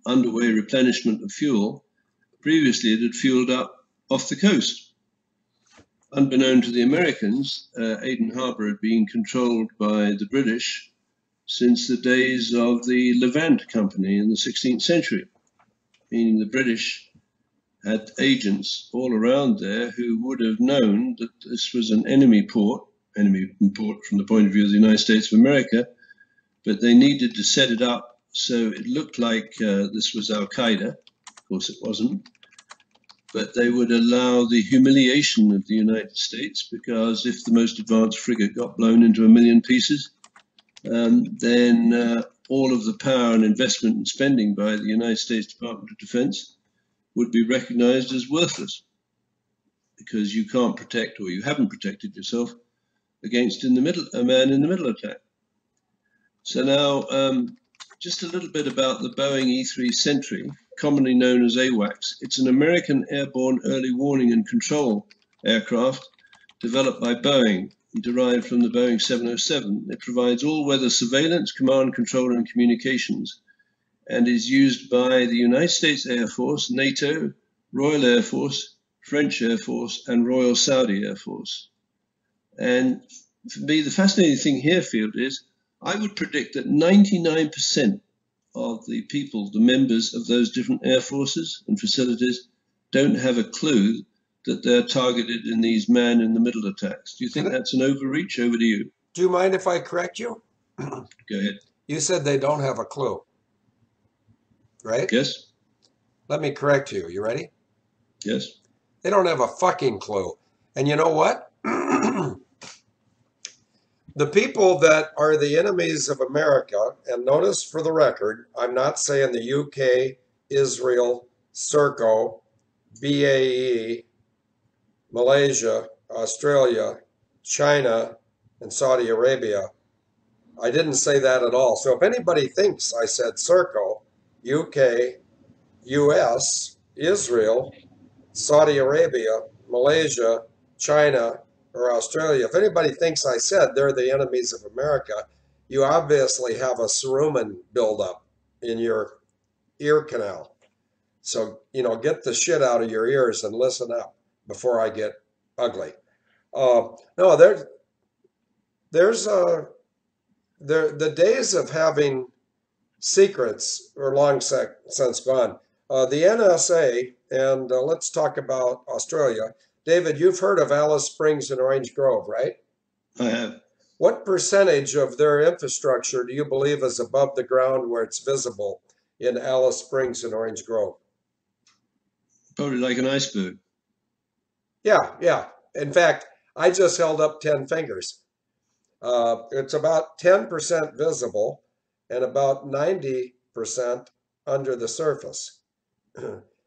B: underway replenishment of fuel. Previously, it had fueled up off the coast. Unbeknown to the Americans, Aden Harbor had been controlled by the British since the days of the Levant Company in the 16th century, meaning the British had agents all around there who would have known that this was an enemy port from the point of view of the United States of America, but they needed to set it up so it looked like this was Al-Qaeda. Of course it wasn't. But they would allow the humiliation of the United States, because if the most advanced frigate got blown into a million pieces, then all of the power and investment and spending by the United States Department of Defense would be recognized as worthless, because you can't protect, or you haven't protected yourself against a man in the middle attack. So now, just a little bit about the Boeing E-3 Sentry, commonly known as AWACS. It's an American airborne early warning and control aircraft developed by Boeing, derived from the Boeing 707. It provides all-weather surveillance, command, control, and communications, and is used by the United States Air Force, NATO, Royal Air Force, French Air Force, and Royal Saudi Air Force. And for me, the fascinating thing here, Field, is I would predict that 99% of the people, the members of those different air forces and facilities, don't have a clue that they're targeted in these man-in-the-middle attacks. Do you think that's an overreach? Over to you.
A: Do you mind if I correct you?
B: Go ahead.
A: You said they don't have a clue, right?
B: Yes.
A: Let me correct you. You ready?
B: Yes.
A: They don't have a fucking clue. And you know what? The people that are the enemies of America, and notice for the record, I'm not saying the UK, Israel, Serco, BAE, Malaysia, Australia, China, and Saudi Arabia. I didn't say that at all. So if anybody thinks I said Serco, UK, US, Israel, Saudi Arabia, Malaysia, China, or Australia, if anybody thinks I said they're the enemies of America, you obviously have a cerumen buildup in your ear canal. So, get the shit out of your ears and listen up before I get ugly. No, the days of having secrets are long since gone. The NSA, and let's talk about Australia. David, you've heard of Alice Springs and Orange Grove, right?
B: I have.
A: What percentage of their infrastructure do you believe is above the ground where it's visible in Alice Springs and Orange Grove?
B: Probably like an iceberg.
A: Yeah. In fact, I just held up 10 fingers. It's about 10% visible and about 90% under the surface.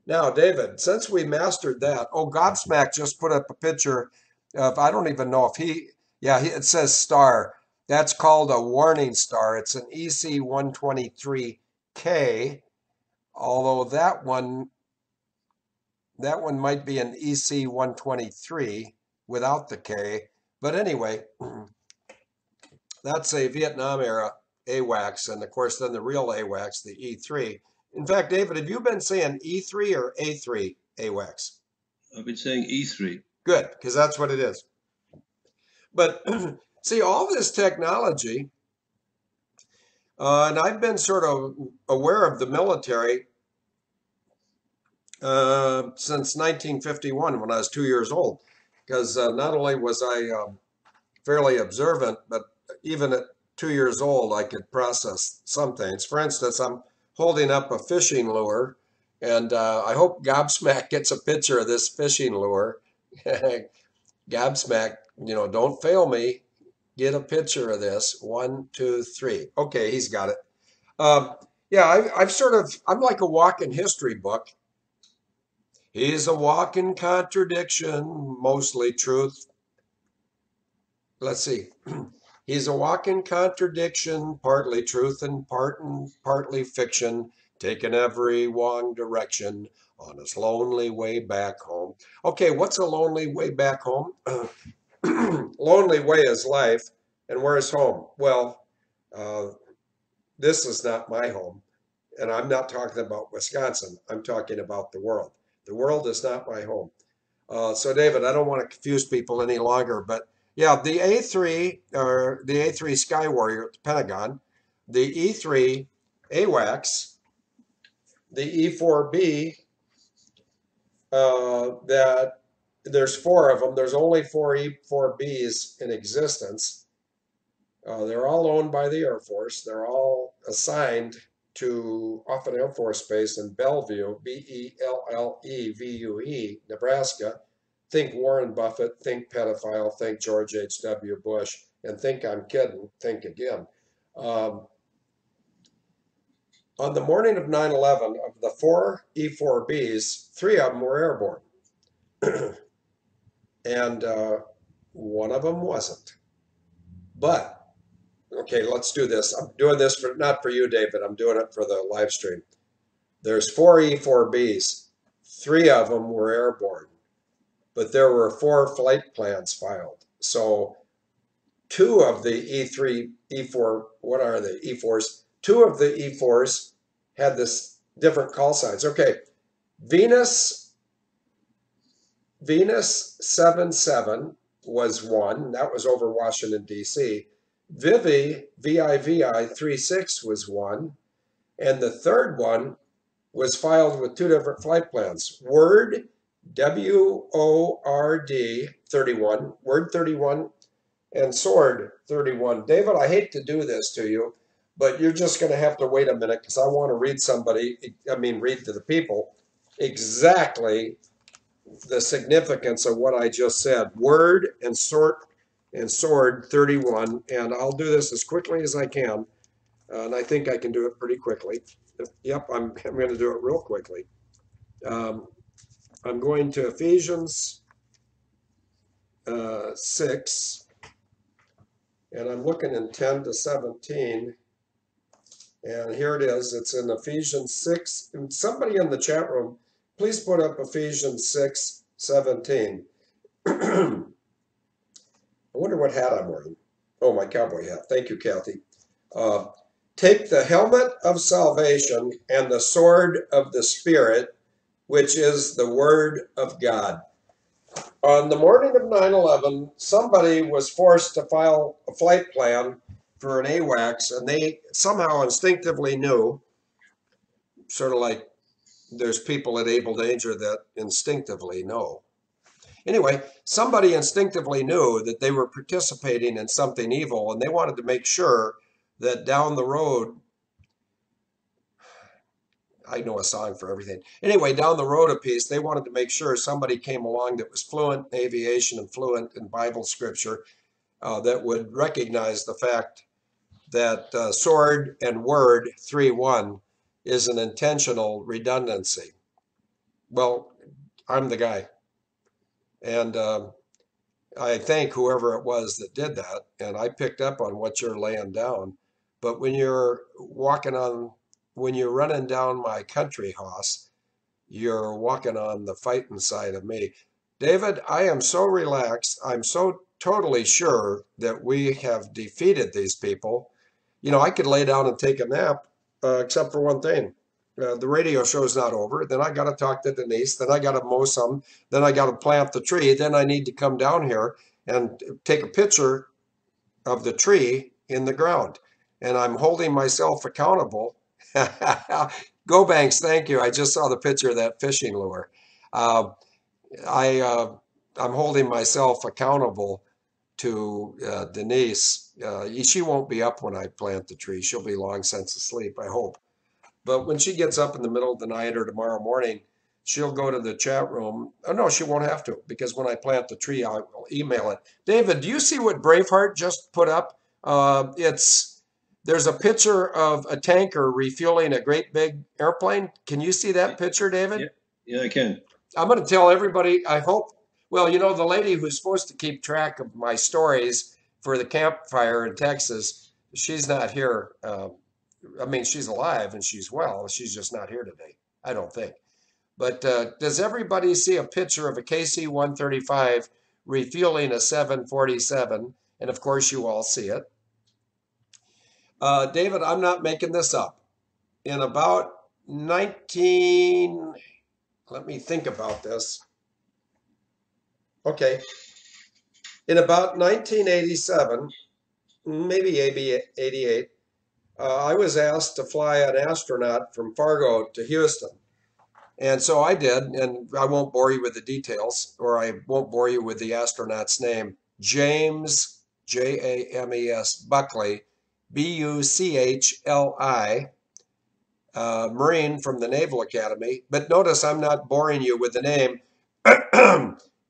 A: Now, David, since we mastered that, oh, Gobsmack just put up a picture of, I don't even know if it says star. That's called a warning star. It's an EC-123K, although that one might be an EC-123 without the K. But anyway, that's a Vietnam era AWACS, and of course then the real AWACS, the E3. In fact, David, have you been saying E3 or A3 AWACS?
B: I've been saying E3.
A: Good, because that's what it is. But see, all this technology, and I've been sort of aware of the military since 1951 when I was 2 years old, because not only was I fairly observant, but even at 2 years old, I could process some things. For instance, I'm holding up a fishing lure, and I hope Gobsmack gets a picture of this fishing lure. Gobsmack, don't fail me. Get a picture of this. 1, 2, 3. Okay, he's got it. I'm like a walking history book. He's a walking contradiction, mostly truth. Let's see. He's a walking contradiction, partly truth and partly fiction, taking every wrong direction on his lonely way back home. Okay, what's a lonely way back home? Lonely way is life, and where's home? Well, this is not my home, and I'm not talking about Wisconsin. I'm talking about the world. The world is not my home. So, David, I don't want to confuse people any longer, but yeah, the A3, or the A3 Sky Warrior at the Pentagon, the E3 AWACS, the E4B, that there's 4 of them. There's only 4 E4Bs in existence. They're all owned by the Air Force. They're all assigned to Offutt Air Force Base in Bellevue, Bellevue, Nebraska. Think Warren Buffett, think pedophile, think George H.W. Bush, and think I'm kidding, think again. On the morning of 9/11, of the 4 E-4Bs, 3 of them were airborne. And one of them wasn't. But, okay, let's do this. I'm doing this not for you, David. I'm doing it for the live stream. There's 4 E-4Bs. 3 of them were airborne. But there were 4 flight plans filed. So 2 of the E4, what are they? E4s. 2 of the E4s had this different call signs. Okay, Venus 77 was 1. That was over Washington, D.C. Vivi 36 was 1. And the third one was filed with 2 different flight plans. Word, WORD 31, Word 31, and Sword 31. David, I hate to do this to you, but you're just going to have to wait a minute because I want to read read to the people exactly the significance of what I just said. Word and Sword 31, and I'll do this as quickly as I can, and I think I can do it pretty quickly. Yep, I'm going to do it real quickly. I'm going to Ephesians 6, and I'm looking in 10 to 17, and here it is. It's in Ephesians 6. And somebody in the chat room, please put up Ephesians 6:17. I wonder what hat I'm wearing. Oh, my cowboy hat. Thank you, Kathy. Take the helmet of salvation and the sword of the Spirit, which is the Word of God. On the morning of 9/11, somebody was forced to file a flight plan for an AWACS, and they somehow instinctively knew, sort of like there's people at Able Danger that instinctively know. Anyway, somebody instinctively knew that they were participating in something evil, and they wanted to make sure that down the road, I know a song for everything. Anyway, down the road a piece, they wanted to make sure somebody came along that was fluent in aviation and fluent in Bible scripture, that would recognize the fact that sword and word 3:1 is an intentional redundancy. Well, I'm the guy. And I thank whoever it was that did that. And I picked up on what you're laying down. But when you're when you're running down my country house, you're walking on the fighting side of me. David, I am so relaxed. I'm so totally sure that we have defeated these people. You know, I could lay down and take a nap, except for one thing. The radio show's not over. Then I got to talk to Denise. Then I got to mow some. Then I got to plant the tree. Then I need to come down here and take a picture of the tree in the ground. And I'm holding myself accountable. Go Banks, thank you. I just saw the picture of that fishing lure. Uh, I'm holding myself accountable to Denise. She won't be up when I plant the tree. She'll be long since asleep, I hope. But when she gets up in the middle of the night or tomorrow morning, she'll go to the chat room. Oh, no, she won't have to, because when I plant the tree, I'll email it. David, do you see what Braveheart just put up? There's a picture of a tanker refueling a great big airplane. Can you see that picture, David?
B: Yeah, I can.
A: I'm going to tell everybody, I hope. Well, you know, the lady who's supposed to keep track of my stories for the campfire in Texas, she's not here. I mean, she's alive and she's well. She's just not here today, I don't think. But does everybody see a picture of a KC-135 refueling a 747? And of course, you all see it. David, I'm not making this up. In about let me think about this. Okay. In about 1987, maybe 88, I was asked to fly an astronaut from Fargo to Houston. And so I did, and I won't bore you with the details, or I won't bore you with the astronaut's name. James, James, Buckley, Buchli, Marine from the Naval Academy. But notice I'm not boring you with the name.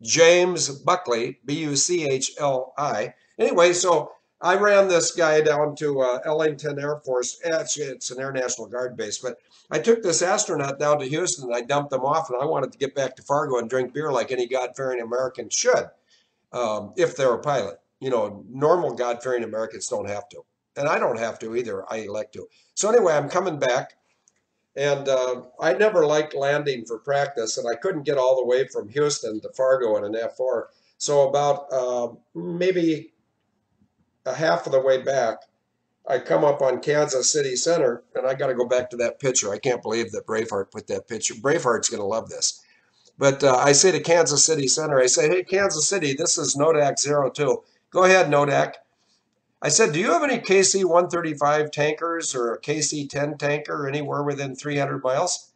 A: James Buckley, Buchli. Anyway, so I ran this guy down to Ellington Air Force. Actually, it's an Air National Guard base, but I took this astronaut down to Houston and I dumped them off, and I wanted to get back to Fargo and drink beer like any God-fearing American should, if they're a pilot. You know, normal God-fearing Americans don't have to. And I don't have to either. I elect to. So anyway, I'm coming back. And I never liked landing for practice, and I couldn't get all the way from Houston to Fargo in an F4. So about maybe a half of the way back, I come up on Kansas City Center, and I got to go back to that picture. I can't believe that Braveheart put that picture. Braveheart's going to love this. But I say to Kansas City Center, I say, hey, Kansas City, this is Nodak 02. Go ahead, Nodak. I said, do you have any KC-135 tankers or a KC-10 tanker anywhere within 300 miles?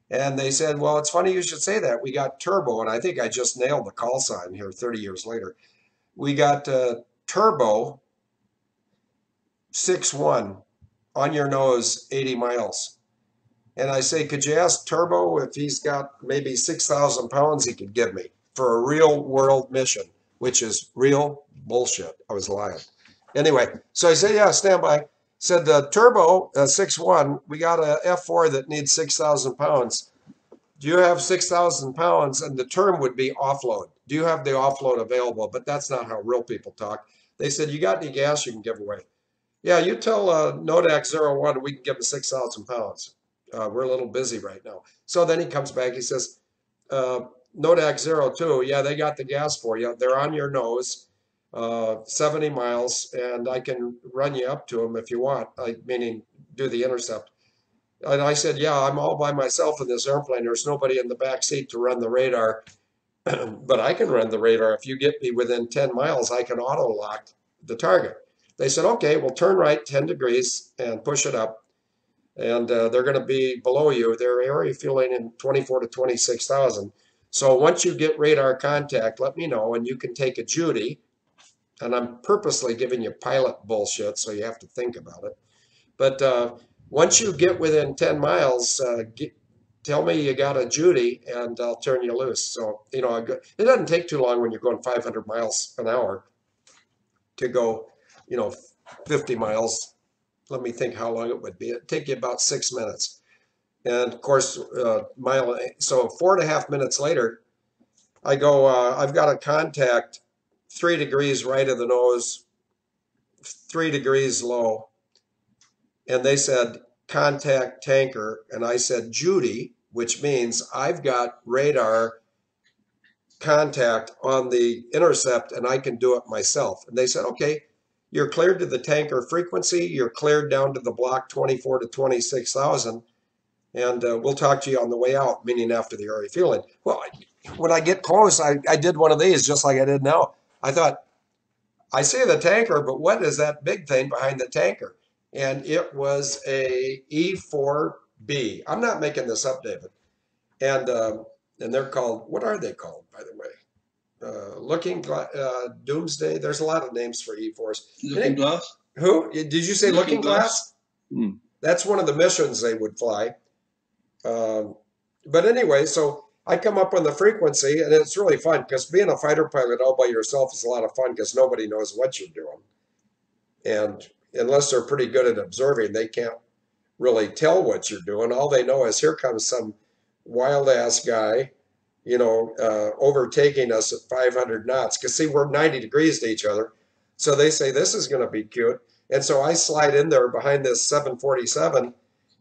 A: And they said, well, it's funny you should say that. We got Turbo, and I think I just nailed the call sign here 30 years later. We got Turbo 6-1 on your nose 80 miles. And I say, could you ask Turbo if he's got maybe 6,000 pounds he could give me for a real world mission, which is real bullshit. I was lying. Anyway, so I said, yeah, stand by. Said the Turbo 6-1, we got a F4 that needs 6,000 pounds. Do you have 6,000 pounds? And the term would be offload. Do you have the offload available? But that's not how real people talk. They said, you got any gas you can give away? Yeah, you tell Nodak 01 we can give him 6,000 pounds. We're a little busy right now. So then he comes back. He says, Nodak 02, yeah, they got the gas for you. They're on your nose. 70 miles, and I can run you up to them if you want, meaning do the intercept. And I said, yeah, I'm all by myself in this airplane. There's nobody in the back seat to run the radar, but I can run the radar. If you get me within 10 miles, I can auto-lock the target. They said, okay, we'll turn right 10 degrees and push it up, and they're going to be below you. They're area fueling in 24 to 26,000. So once you get radar contact, let me know, and you can take a Judy. And I'm purposely giving you pilot bullshit, so you have to think about it. But once you get within 10 miles, tell me you got a Judy, and I'll turn you loose. So, you know, it doesn't take too long when you're going 500 miles an hour to go, you know, 50 miles. Let me think how long it would be. It'd take you about 6 minutes. And of course, so 4.5 minutes later, I go, I've got a contact 3 degrees right of the nose, 3 degrees low. And they said, contact tanker. And I said, Judy, which means I've got radar contact on the intercept and I can do it myself. And they said, okay, you're cleared to the tanker frequency. You're cleared down to the block 24 to 26,000. And we'll talk to you on the way out, meaning after the area fueling. Well, when I get close, I did one of these just like I did now. I thought, I see the tanker, but what is that big thing behind the tanker? And it was a E-4B. I'm not making this up, David. And they're called, what are they called, by the way? Doomsday. There's a lot of names for E-4s.
B: Looking Glass?
A: Who? Did you say Looking Glass?
B: Hmm.
A: That's one of the missions they would fly. But anyway, so I come up on the frequency, and it's really fun because being a fighter pilot all by yourself is a lot of fun because nobody knows what you're doing. And unless they're pretty good at observing, they can't really tell what you're doing. All they know is here comes some wild ass guy, overtaking us at 500 knots. Because see, we're 90 degrees to each other. So they say, this is going to be cute. And so I slide in there behind this 747,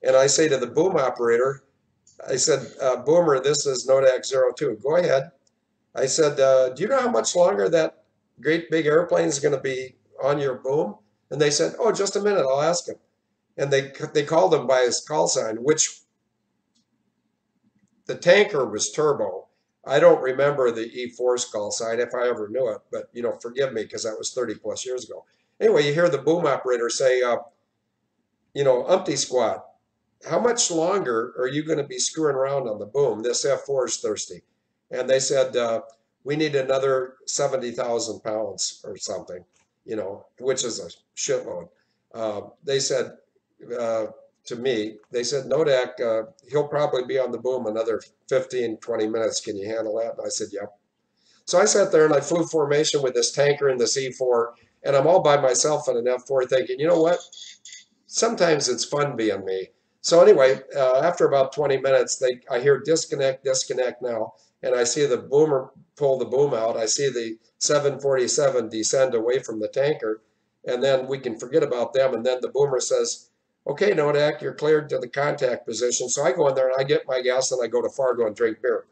A: and I say to the boom operator, I said, Boomer, this is Nodak 02. Go ahead. I said, do you know how much longer that great big airplane is going to be on your boom? And they said, oh, just a minute, I'll ask him. And they called him by his call sign, which the tanker was turbo. I don't remember the E-4's call sign if I ever knew it, but, forgive me because that was 30 plus years ago. Anyway, you hear the boom operator say, Umpty Squad, how much longer are you going to be screwing around on the boom? This F4 is thirsty. And they said, we need another 70,000 pounds or something, which is a shitload. They said to me, they said, Nodak, he'll probably be on the boom another 15, 20 minutes. Can you handle that? And I said, yep. So I sat there and I flew formation with this tanker and this E-4, and I'm all by myself on an F4 thinking, you know what? Sometimes it's fun being me. So anyway, after about 20 minutes, I hear disconnect now, and I see the boomer pull the boom out. I see the 747 descend away from the tanker, and then we can forget about them. And then the boomer says, okay, Nodak, you're cleared to the contact position. So I go in there and I get my gas and I go to Fargo and drink beer.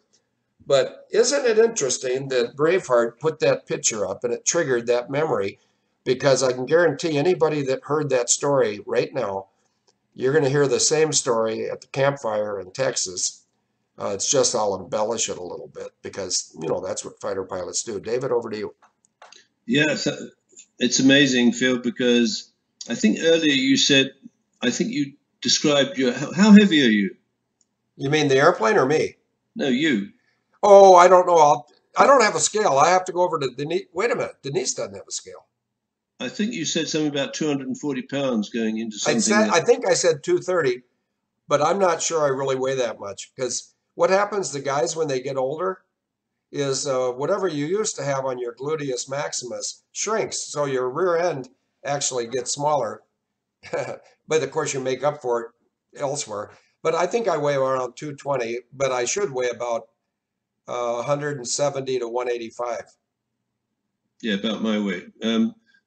A: But isn't it interesting that Braveheart put that picture up and it triggered that memory? Because I can guarantee anybody that heard that story right now, you're going to hear the same story at the campfire in Texas. It's just I'll embellish it a little bit because, that's what fighter pilots do. David, over to you.
B: Yeah, it's amazing, Phil, because I think earlier you said, I think you described how heavy are you?
A: You mean the airplane or me?
B: No, you.
A: Oh, I don't know. I don't have a scale. I have to go over to Denise. Wait a minute. Denise doesn't have a scale.
B: I think you said something about 240 pounds going into something.
A: I think I said 230, but I'm not sure I really weigh that much because what happens to guys when they get older is whatever you used to have on your gluteus maximus shrinks. So your rear end actually gets smaller, but of course you make up for it elsewhere. But I think I weigh around 220, but I should weigh about 170 to 185.
B: Yeah, about my weight.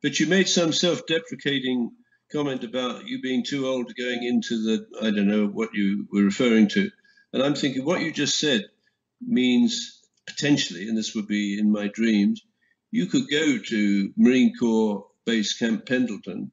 B: But you made some self-deprecating comment about you being too old going into the, I don't know what you were referring to. And I'm thinking what you just said means potentially, and this would be in my dreams, you could go to Marine Corps Base Camp Pendleton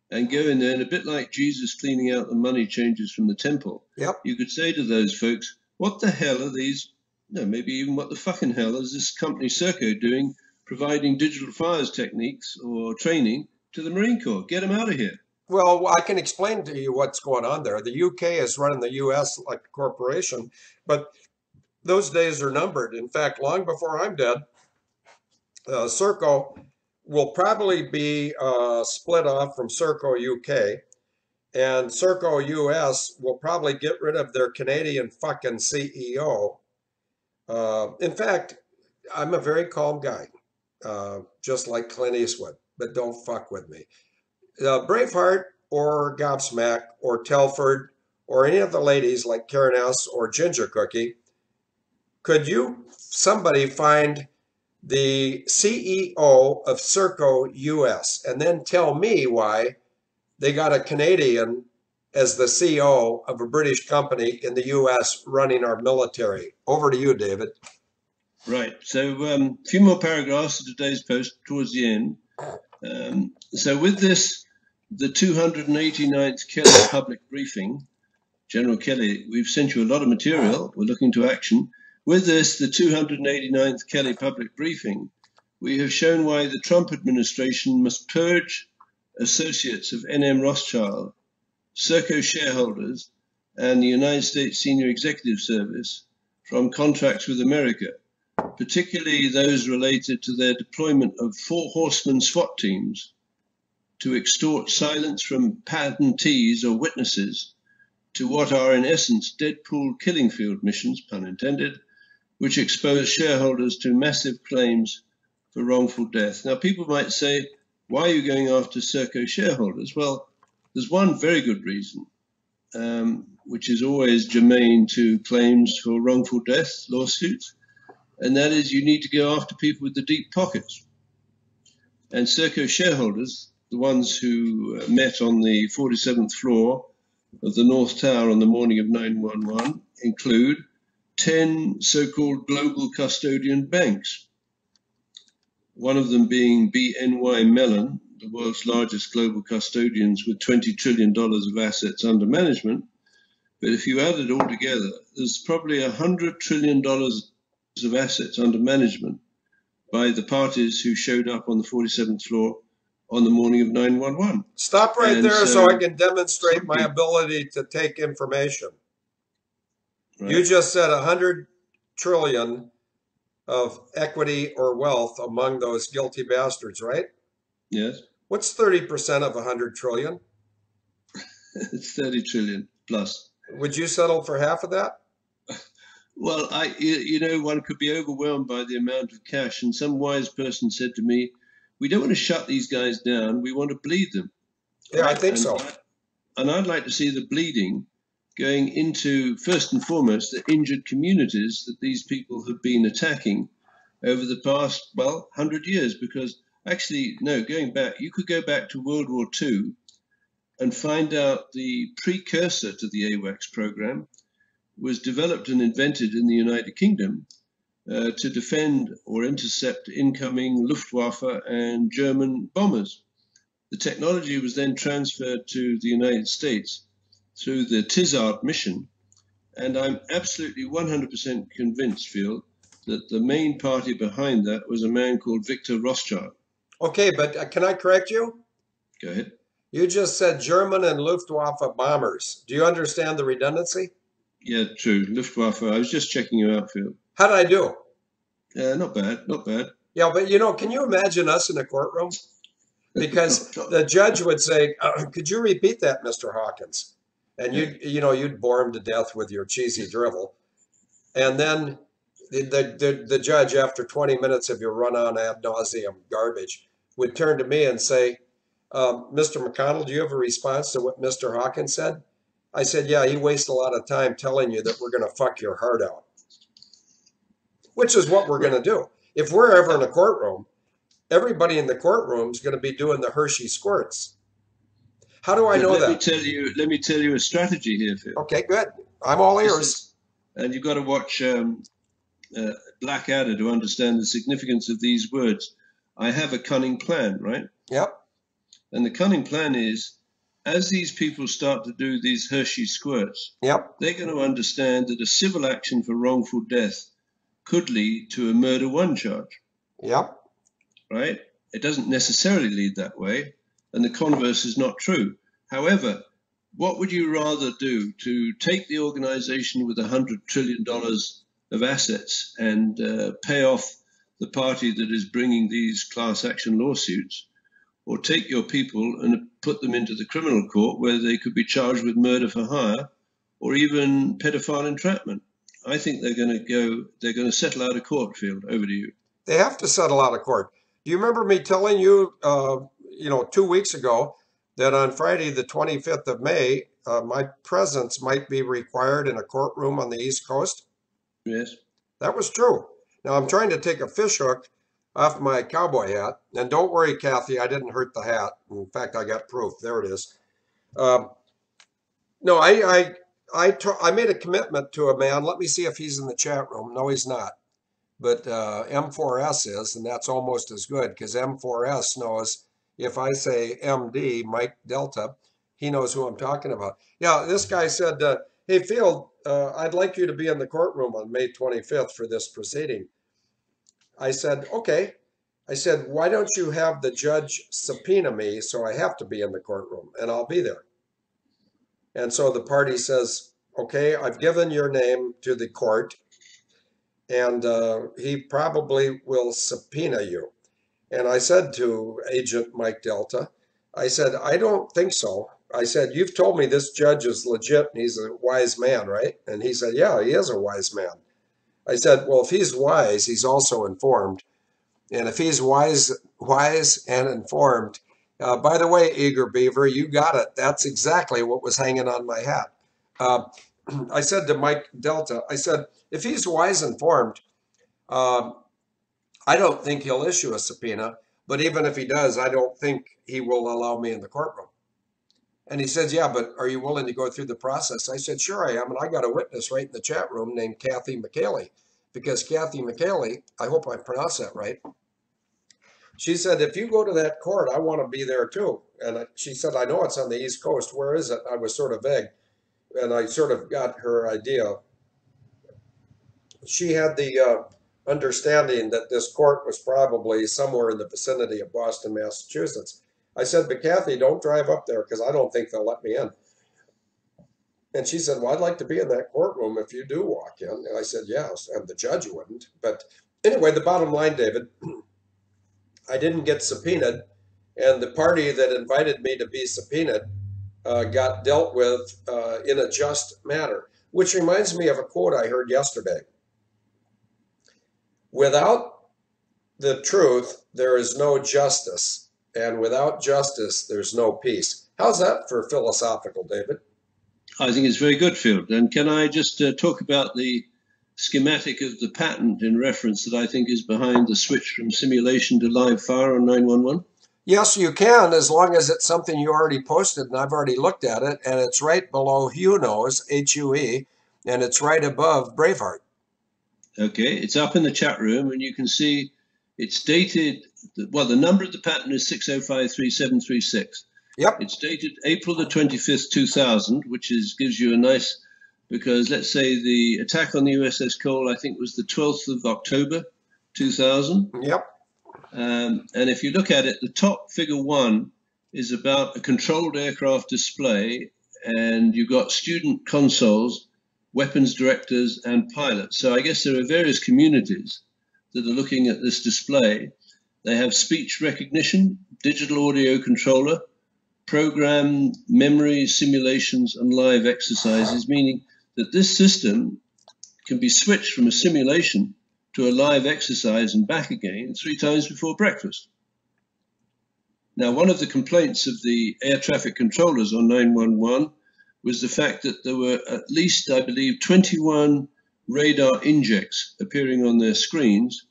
B: and go in there, and a bit like Jesus cleaning out the money changers from the temple,
A: yep.
B: You could say to those folks, what the hell are these, no, maybe even what the fucking hell is this company Serco doing, providing digital fires techniques or training to the Marine Corps? Get them out of here.
A: Well, I can explain to you what's going on there. The UK is running the US like a corporation, but those days are numbered. In fact, long before I'm dead, Serco will probably be split off from Serco UK, and Serco US will probably get rid of their Canadian fucking CEO. In fact, I'm a very calm guy, just like Clint Eastwood, but don't fuck with me. Braveheart or Gobsmack or Telford or any of the ladies like Karen S. or Ginger Cookie, could somebody find the CEO of Serco US and then tell me why they got a Canadian as the CEO of a British company in the US running our military? Over to you, David.
B: Right. So a few more paragraphs of today's post towards the end. So with this, the 289th Kelly public briefing, General Kelly, we've sent you a lot of material. We're looking to action. With this, the 289th Kelly public briefing, we have shown why the Trump administration must purge associates of NM Rothschild, Serco shareholders, and the United States Senior Executive Service from contracts with America, particularly those related to their deployment of 4 Horsemen SWAT teams to extort silence from patentees or witnesses to what are in essence Deadpool killing field missions, pun intended, which expose shareholders to massive claims for wrongful death. Now, people might say, why are you going after Serco shareholders? Well, there's one very good reason, which is always germane to claims for wrongful death lawsuits, and that is you need to go after people with the deep pockets. And Serco shareholders, the ones who met on the 47th floor of the North Tower on the morning of 9/11, include 10 so-called global custodian banks, one of them being BNY Mellon, the world's largest global custodians with $20 trillion of assets under management. But if you add it all together, there's probably $100 trillion of assets under management by the parties who showed up on the 47th floor on the morning of 9/11.
A: Stop right there so I can demonstrate my ability to take information. Right. You just said 100 trillion of equity or wealth among those guilty bastards, right?
B: Yes.
A: What's 30% of 100 trillion?
B: It's 30 trillion plus.
A: Would you settle for half of that?
B: Well, one could be overwhelmed by the amount of cash. And some wise person said to me, we don't want to shut these guys down. We want to bleed them.
A: Yeah, right? I think so.
B: And I'd like to see the bleeding going into, first and foremost, the injured communities that these people have been attacking over the past, 100 years. Because actually, no, going back, you could go back to World War II and find out the precursor to the AWACS program was developed and invented in the United Kingdom to defend or intercept incoming Luftwaffe and German bombers. The technology was then transferred to the United States through the Tizard mission, and I'm absolutely 100% convinced, Phil, that the main party behind that was a man called Victor Rothschild.
A: Okay, but can I correct you?
B: Go ahead.
A: You just said German and Luftwaffe bombers. Do you understand the redundancy?
B: Yeah, true. Luftwaffe. I was just checking you out, Phil.
A: How did I do?
B: Not bad, not bad.
A: Yeah, but can you imagine us in a courtroom? Because the judge would say, could you repeat that, Mr. Hawkins? And you'd bore him to death with your cheesy drivel. And then the judge, after 20 minutes of your run-on ad nauseum garbage, would turn to me and say, Mr. McConnell, do you have a response to what Mr. Hawkins said? I said, yeah, he wastes a lot of time telling you that we're going to fuck your heart out, which is what we're going to do. If we're ever in a courtroom, everybody in the courtroom is going to be doing the Hershey squirts. How do I know that?
B: Let me tell you a strategy here, Phil.
A: Okay, good. I'm all ears.
B: And you've got to watch Blackadder to understand the significance of these words. I have a cunning plan, right?
A: Yep.
B: And the cunning plan is, as these people start to do these Hershey squirts,
A: yep,
B: they're going to understand that a civil action for wrongful death could lead to a murder one charge.
A: Yep.
B: Right? It doesn't necessarily lead that way, and the converse is not true. However, what would you rather do, to take the organization with $100 trillion of assets and pay off the party that is bringing these class action lawsuits, or take your people and put them into the criminal court where they could be charged with murder for hire or even pedophile entrapment? I think they're going to settle out of court, Field. Over to you.
A: They have to settle out of court. Do you remember me telling you, 2 weeks ago that on Friday, the 25th of May, my presence might be required in a courtroom on the East Coast?
B: Yes.
A: That was true. Now I'm trying to take a fish hook off my cowboy hat. And don't worry, Kathy, I didn't hurt the hat. In fact, I got proof. There it is. No, I made a commitment to a man. Let me see if he's in the chat room. No, he's not. But M4S is, and that's almost as good because M4S knows if I say MD, Mike Delta, he knows who I'm talking about. Yeah, this guy said, hey, Field, I'd like you to be in the courtroom on May 25th for this proceeding. I said, okay. I said, why don't you have the judge subpoena me so I have to be in the courtroom and I'll be there. And so the party says, okay, I've given your name to the court and he probably will subpoena you. And I said to Agent Mike Delta, I said, I don't think so. I said, you've told me this judge is legit and he's a wise man, right? And he said, yeah, he is a wise man. I said, well, if he's wise, he's also informed. And if he's wise and informed, by the way, Eager Beaver, you got it. That's exactly what was hanging on my hat. I said to Mike Delta, I said, if he's wise and informed, I don't think he'll issue a subpoena. But even if he does, I don't think he will allow me in the courtroom. And he says, yeah, but are you willing to go through the process? I said, sure I am. And I got a witness right in the chat room named Kathy McCaley. Because Kathy McCaley, I hope I pronounced that right, she said, if you go to that court, I want to be there too. And she said, I know it's on the East Coast. Where is it? I was sort of vague. And I sort of got her idea. She had the understanding that this court was probably somewhere in the vicinity of Boston, Massachusetts. I said, but Kathy, don't drive up there because I don't think they'll let me in. And she said, well, I'd like to be in that courtroom if you do walk in. And I said, yes, and the judge wouldn't. But anyway, the bottom line, David, I didn't get subpoenaed, and the party that invited me to be subpoenaed got dealt with in a just manner, which reminds me of a quote I heard yesterday. Without the truth, there is no justice, and without justice, there's no peace. How's that for philosophical, David?
B: I think it's very good, Field. And can I just talk about the schematic of the patent in reference that I think is behind the switch from simulation to live fire on 911?
A: Yes, you can, as long as it's something you already posted, and I've already looked at it, and it's right below Hugh knows, H-U-E, and it's right above Braveheart.
B: Okay, it's up in the chat room, and you can see it's dated, well, the number of the patent is 6053736.
A: Yep.
B: It's dated April the 25th, 2000, which gives you a nice, because let's say the attack on the USS Cole, I think, was the 12th of October, 2000.
A: Yep.
B: And if you look at it, the top figure 1 is about a controlled aircraft display, and you've got student consoles, weapons directors, and pilots. So I guess there are various communities that are looking at this display. They have speech recognition, digital audio controller, program, memory, simulations, and live exercises, meaning that this system can be switched from a simulation to a live exercise and back again 3 times before breakfast. Now, one of the complaints of the air traffic controllers on 911 was the fact that there were at least, I believe, 21 radar injects appearing on their screens,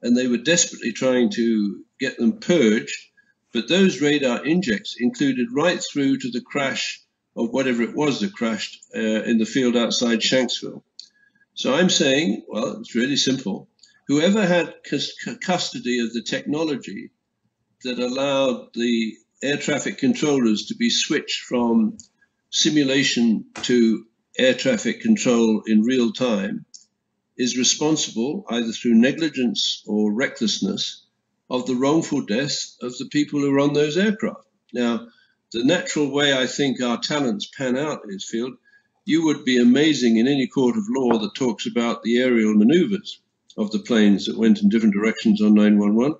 B: and they were desperately trying to get them purged. But those radar injects included right through to the crash of whatever it was that crashed in the field outside Shanksville. So I'm saying, well, it's really simple. Whoever had custody of the technology that allowed the air traffic controllers to be switched from simulation to air traffic control in real time is responsible, either through negligence or recklessness, of the wrongful death of the people who are on those aircraft. Now, the natural way I think our talents pan out is, Field, you would be amazing in any court of law that talks about the aerial maneuvers of the planes that went in different directions on 911.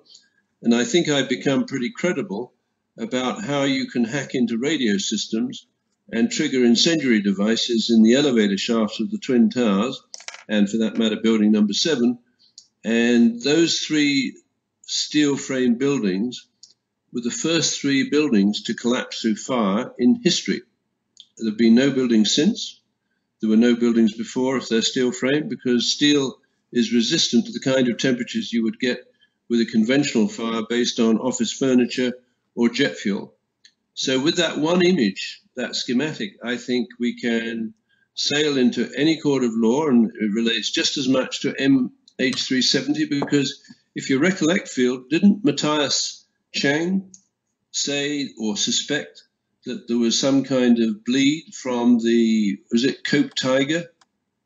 B: And I think I've become pretty credible about how you can hack into radio systems and trigger incendiary devices in the elevator shafts of the Twin Towers, and for that matter, building number 7. And those 3 steel frame buildings were the first 3 buildings to collapse through fire in history. There have been no buildings since. There were no buildings before if they're steel framed, because steel is resistant to the kind of temperatures you would get with a conventional fire based on office furniture or jet fuel. So with that one image, that schematic, I think we can sail into any court of law, and it relates just as much to MH370, because if you recollect, Field, didn't Matthias Chang say or suspect that there was some kind of bleed from the, was it Cope Tiger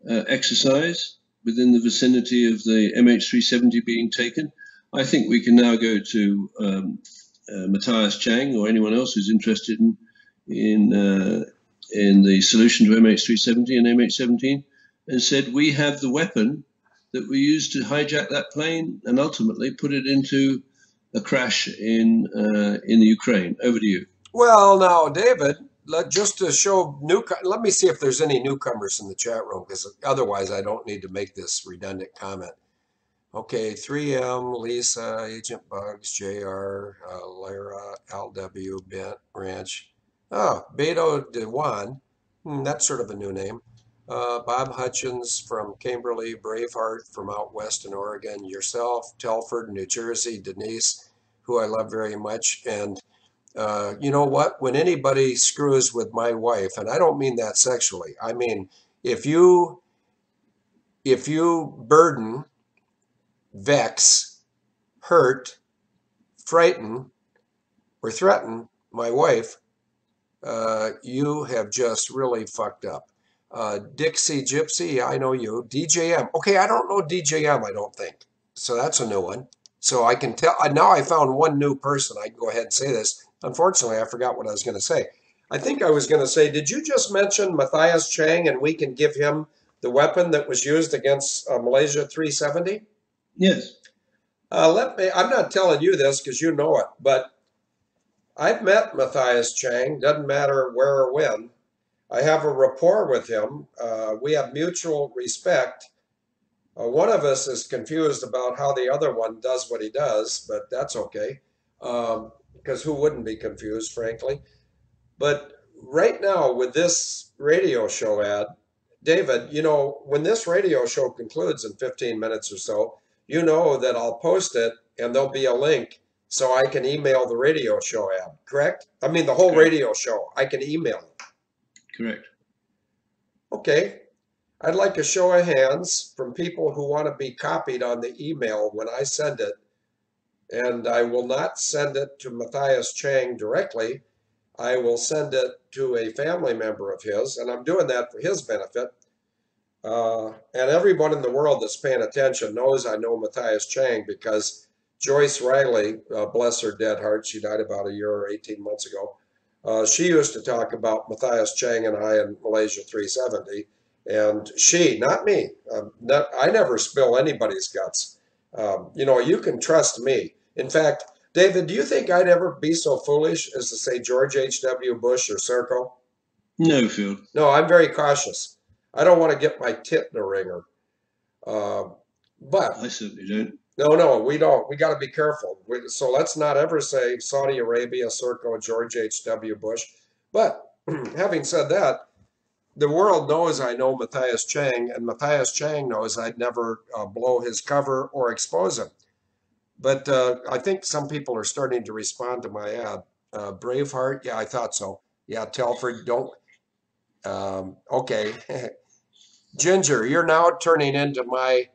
B: exercise within the vicinity of the MH370 being taken? I think we can now go to Matthias Chang or anyone else who's interested in the solution to MH370 and MH17 and said, we have the weapon that we used to hijack that plane and ultimately put it into a crash in the Ukraine. Over to you.
A: Well, now, David, just to show let me see if there's any newcomers in the chat room, because otherwise I don't need to make this redundant comment. Okay, 3M, Lisa, Agent Bugs, JR, Lyra, LW, Bent, Ranch. Oh, Beto Dewan, that's sort of a new name. Bob Hutchins from Kimberly, Braveheart from out west in Oregon, yourself, Telford, New Jersey, Denise, who I love very much. And you know what? When anybody screws with my wife, and I don't mean that sexually, I mean, if you burden, vex, hurt, frighten, or threaten my wife, you have just really fucked up. Dixie Gypsy, I know you. DJM. Okay, I don't know DJM, I don't think. So that's a new one. So I can tell. Now I found one new person. I can go ahead and say this. Unfortunately, I forgot what I was going to say. I think I was going to say, did you just mention Matthias Chang and we can give him the weapon that was used against Malaysia 370?
B: Yes.
A: I'm not telling you this because you know it, but I've met Matthias Chang, doesn't matter where or when. I have a rapport with him. We have mutual respect. One of us is confused about how the other one does what he does, but that's okay, because who wouldn't be confused, frankly? But right now with this radio show ad, David, you know, when this radio show concludes in 15 minutes or so, you know that I'll post it and there'll be a link so I can email the radio show ad, correct? I mean, the whole radio show, I can email it.
B: Correct.
A: Okay. I'd like a show of hands from people who want to be copied on the email when I send it. And I will not send it to Matthias Chang directly. I will send it to a family member of his, and I'm doing that for his benefit. And everyone in the world that's paying attention knows I know Matthias Chang because Joyce Riley, bless her dead heart, she died about a year or 18 months ago. She used to talk about Matthias Chang and I in Malaysia 370, and she, not me, I never spill anybody's guts. You know, you can trust me. In fact, David, do you think I'd ever be so foolish as to say George H.W. Bush or Serco?
B: No, Phil.
A: No, I'm very cautious. I don't want to get my tit in a ringer. But
B: I certainly don't.
A: No, we don't. We got to be careful. So let's not ever say Saudi Arabia, Serco, George H.W. Bush. But having said that, the world knows I know Matthias Chang, and Matthias Chang knows I'd never blow his cover or expose him. But I think some people are starting to respond to my ad. Braveheart, yeah, I thought so. Yeah, Telford, don't. Okay. Ginger, you're now turning into my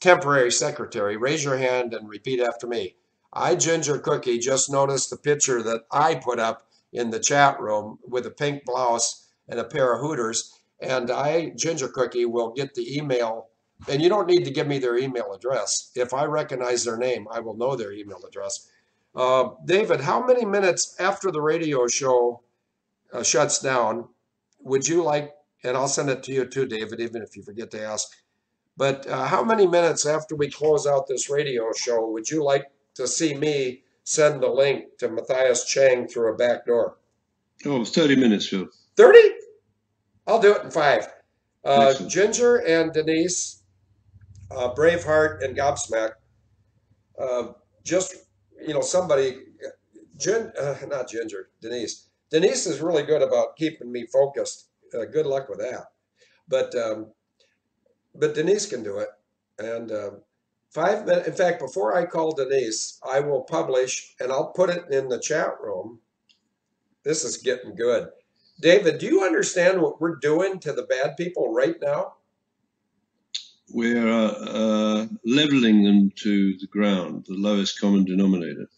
A: temporary secretary. Raise your hand and repeat after me. I, Ginger Cookie, just noticed the picture that I put up in the chat room with a pink blouse and a pair of Hooters. And I, Ginger Cookie, will get the email. And you don't need to give me their email address. If I recognize their name, I will know their email address. David, how many minutes after the radio show shuts down would you like, and I'll send it to you too, David, even if you forget to ask, but how many minutes after we close out this radio show would you like to see me send the link to Matthias Chang through a back door?
B: Oh, 30 minutes, Phil.
A: 30? I'll do it in 5.
B: Excellent.
A: Ginger and Denise, Braveheart and Gobsmack, just, you know, somebody, not Ginger, Denise, Denise is really good about keeping me focused. Good luck with that. But Denise can do it. And 5 minutes. In fact, before I call Denise, I will publish, and I'll put it in the chat room. This is getting good. David, do you understand what we're doing to the bad people right now?
B: We're leveling them to the ground, the lowest common denominator.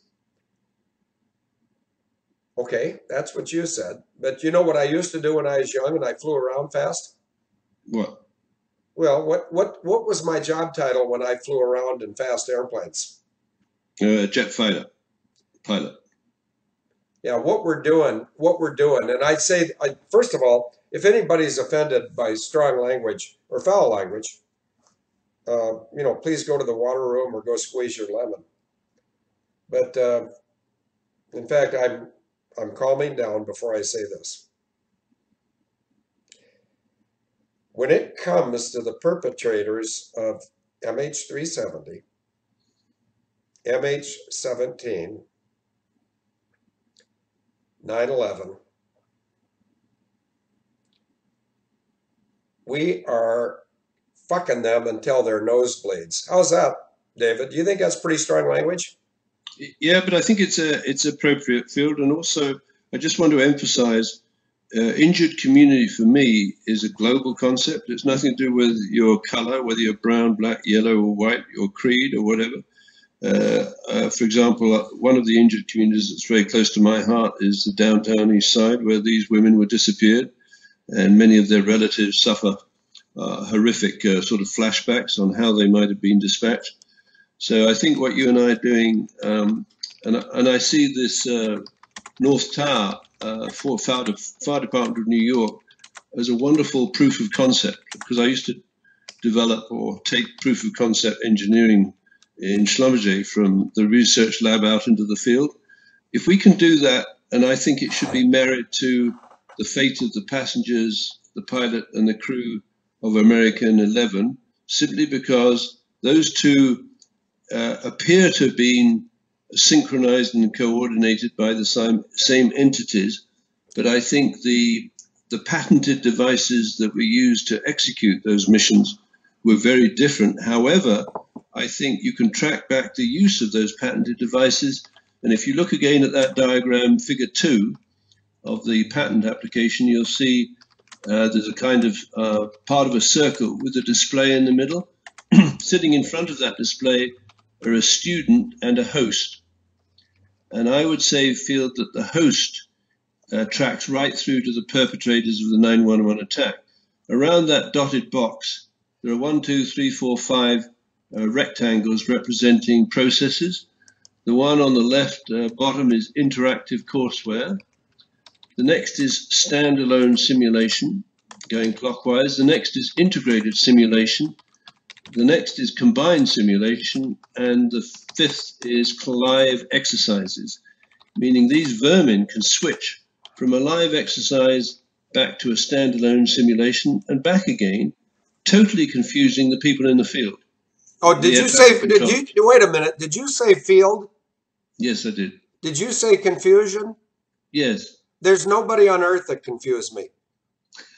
A: Okay, that's what you said. But you know what I used to do when I was young and I flew around fast?
B: What?
A: Well, what was my job title when I flew around in fast airplanes?
B: Jet fighter, pilot.
A: Yeah, what we're doing, and I'd say, first of all, if anybody's offended by strong language or foul language, please go to the water room or go squeeze your lemon. But in fact, I'm calming down before I say this. When it comes to the perpetrators of MH370, MH17, 9/11, we are fucking them until their nose bleeds. How's that, David? Do you think that's pretty strong language?
B: Yeah, but I think it's appropriate, Field. And also, I just want to emphasize, injured community for me is a global concept. It's nothing to do with your color, whether you're brown, black, yellow, or white, your creed, or whatever. For example, one of the injured communities that's very close to my heart is the downtown east side, where these women were disappeared, and many of their relatives suffer horrific sort of flashbacks on how they might have been dispatched. So I think what you and I are doing, and I see this North Tower for Fire Department of New York as a wonderful proof of concept, because I used to develop or take proof of concept engineering in Schlumberger from the research lab out into the field. If we can do that, and I think it should be merit to the fate of the passengers, the pilot and the crew of American 11, simply because those two appear to have been synchronized and coordinated by the same entities, but I think the patented devices that we used to execute those missions were very different. However, I think you can track back the use of those patented devices, and if you look again at that diagram, figure 2 of the patent application, you'll see there's a kind of part of a circle with a display in the middle. Sitting in front of that display are a student and a host. And I would say, Field, that the host tracks right through to the perpetrators of the 9/11 attack. Around that dotted box, there are 1, 2, 3, 4, 5 rectangles representing processes. The one on the left bottom is interactive courseware. The next is standalone simulation, going clockwise. The next is integrated simulation. The next is combined simulation. And the fifth is live exercises, meaning these vermin can switch from a live exercise back to a standalone simulation and back again, totally confusing the people in the field.
A: Oh, wait a minute, did you say field?
B: Yes, I did.
A: Did you say confusion?
B: Yes.
A: There's nobody on earth that confused me.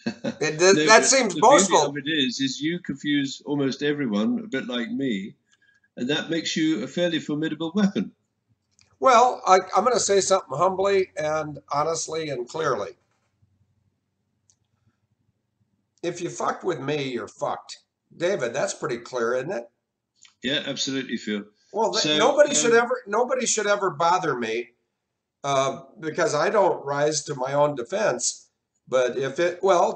A: That seems boastful.
B: The beauty of it is you confuse almost everyone, a bit like me, and that makes you a fairly formidable weapon.
A: Well, I'm going to say something humbly and honestly and clearly. If you fucked with me, you're fucked. David, that's pretty clear, isn't it?
B: Yeah, absolutely, Phil.
A: Well, nobody should ever bother me because I don't rise to my own defense. But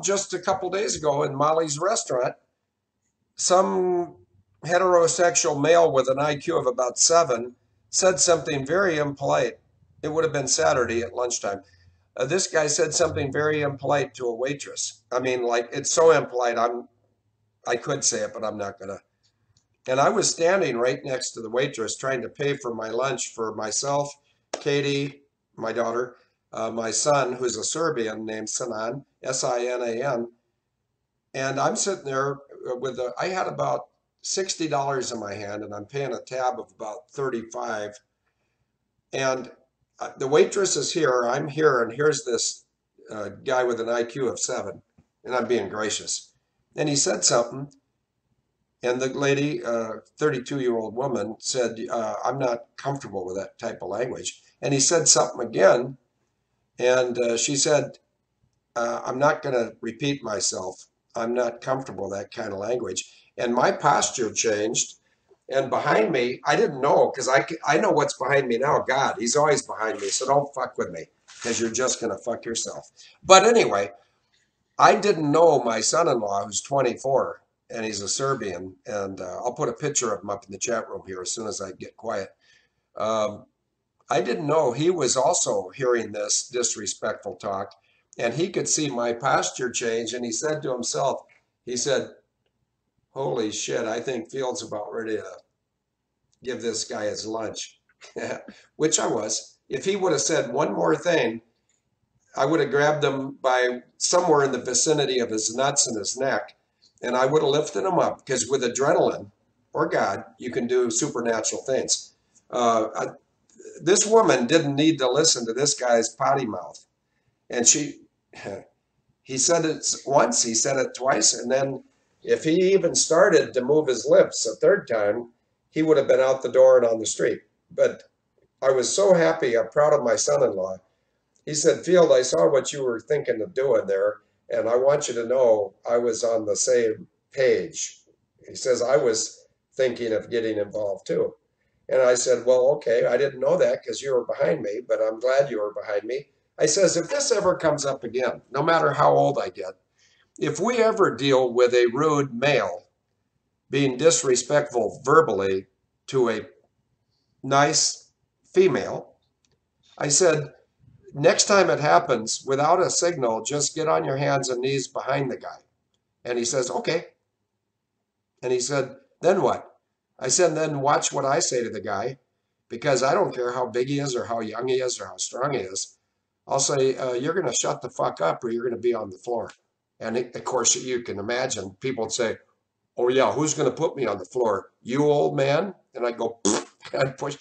A: just a couple days ago in Molly's restaurant, some heterosexual male with an IQ of about 7 said something very impolite. It would have been Saturday at lunchtime. This guy said something very impolite to a waitress. I mean, like, it's so impolite. I could say it, but I'm not gonna. And I was standing right next to the waitress trying to pay for my lunch for myself, Katie, my daughter, my son, who's a Serbian named Sinan, S-I-N-A-N. And I'm sitting there I had about $60 in my hand, and I'm paying a tab of about $35. And the waitress is here, I'm here, and here's this guy with an IQ of 7, and I'm being gracious. And he said something, and the lady, 32-year-old woman, said, I'm not comfortable with that type of language. And he said something again, and she said, I'm not going to repeat myself. I'm not comfortable with that kind of language. And my posture changed. And behind me, I didn't know, because I know what's behind me now. God, he's always behind me. So don't fuck with me, because you're just going to fuck yourself. But anyway, I didn't know my son-in-law, who's 24, and he's a Serbian. And I'll put a picture of him up in the chat room here as soon as I get quiet. I didn't know he was also hearing this disrespectful talk. And he could see my posture change. And he said to himself, he said, holy shit, I think Field's about ready to give this guy his lunch, which I was. If he would have said one more thing, I would have grabbed him by somewhere in the vicinity of his nuts and his neck, and I would have lifted him up, because with adrenaline or God, you can do supernatural things. This woman didn't need to listen to this guy's potty mouth. And he said it once, he said it twice, and then if he even started to move his lips a third time, he would have been out the door and on the street. But I was so happy, I'm proud of my son-in-law. He said, Field, I saw what you were thinking of doing there, and I want you to know I was on the same page. He says, I was thinking of getting involved too. And I said, well, okay, I didn't know that because you were behind me, but I'm glad you were behind me. I says, if this ever comes up again, no matter how old I get, if we ever deal with a rude male being disrespectful verbally to a nice female, I said, next time it happens, without a signal, just get on your hands and knees behind the guy. And he says, okay. And he said, then what? I said, then watch what I say to the guy, because I don't care how big he is or how young he is or how strong he is. I'll say, you're going to shut the fuck up or you're going to be on the floor. And of course, you can imagine people would say, oh yeah, who's going to put me on the floor? You, old man? And I go, and push.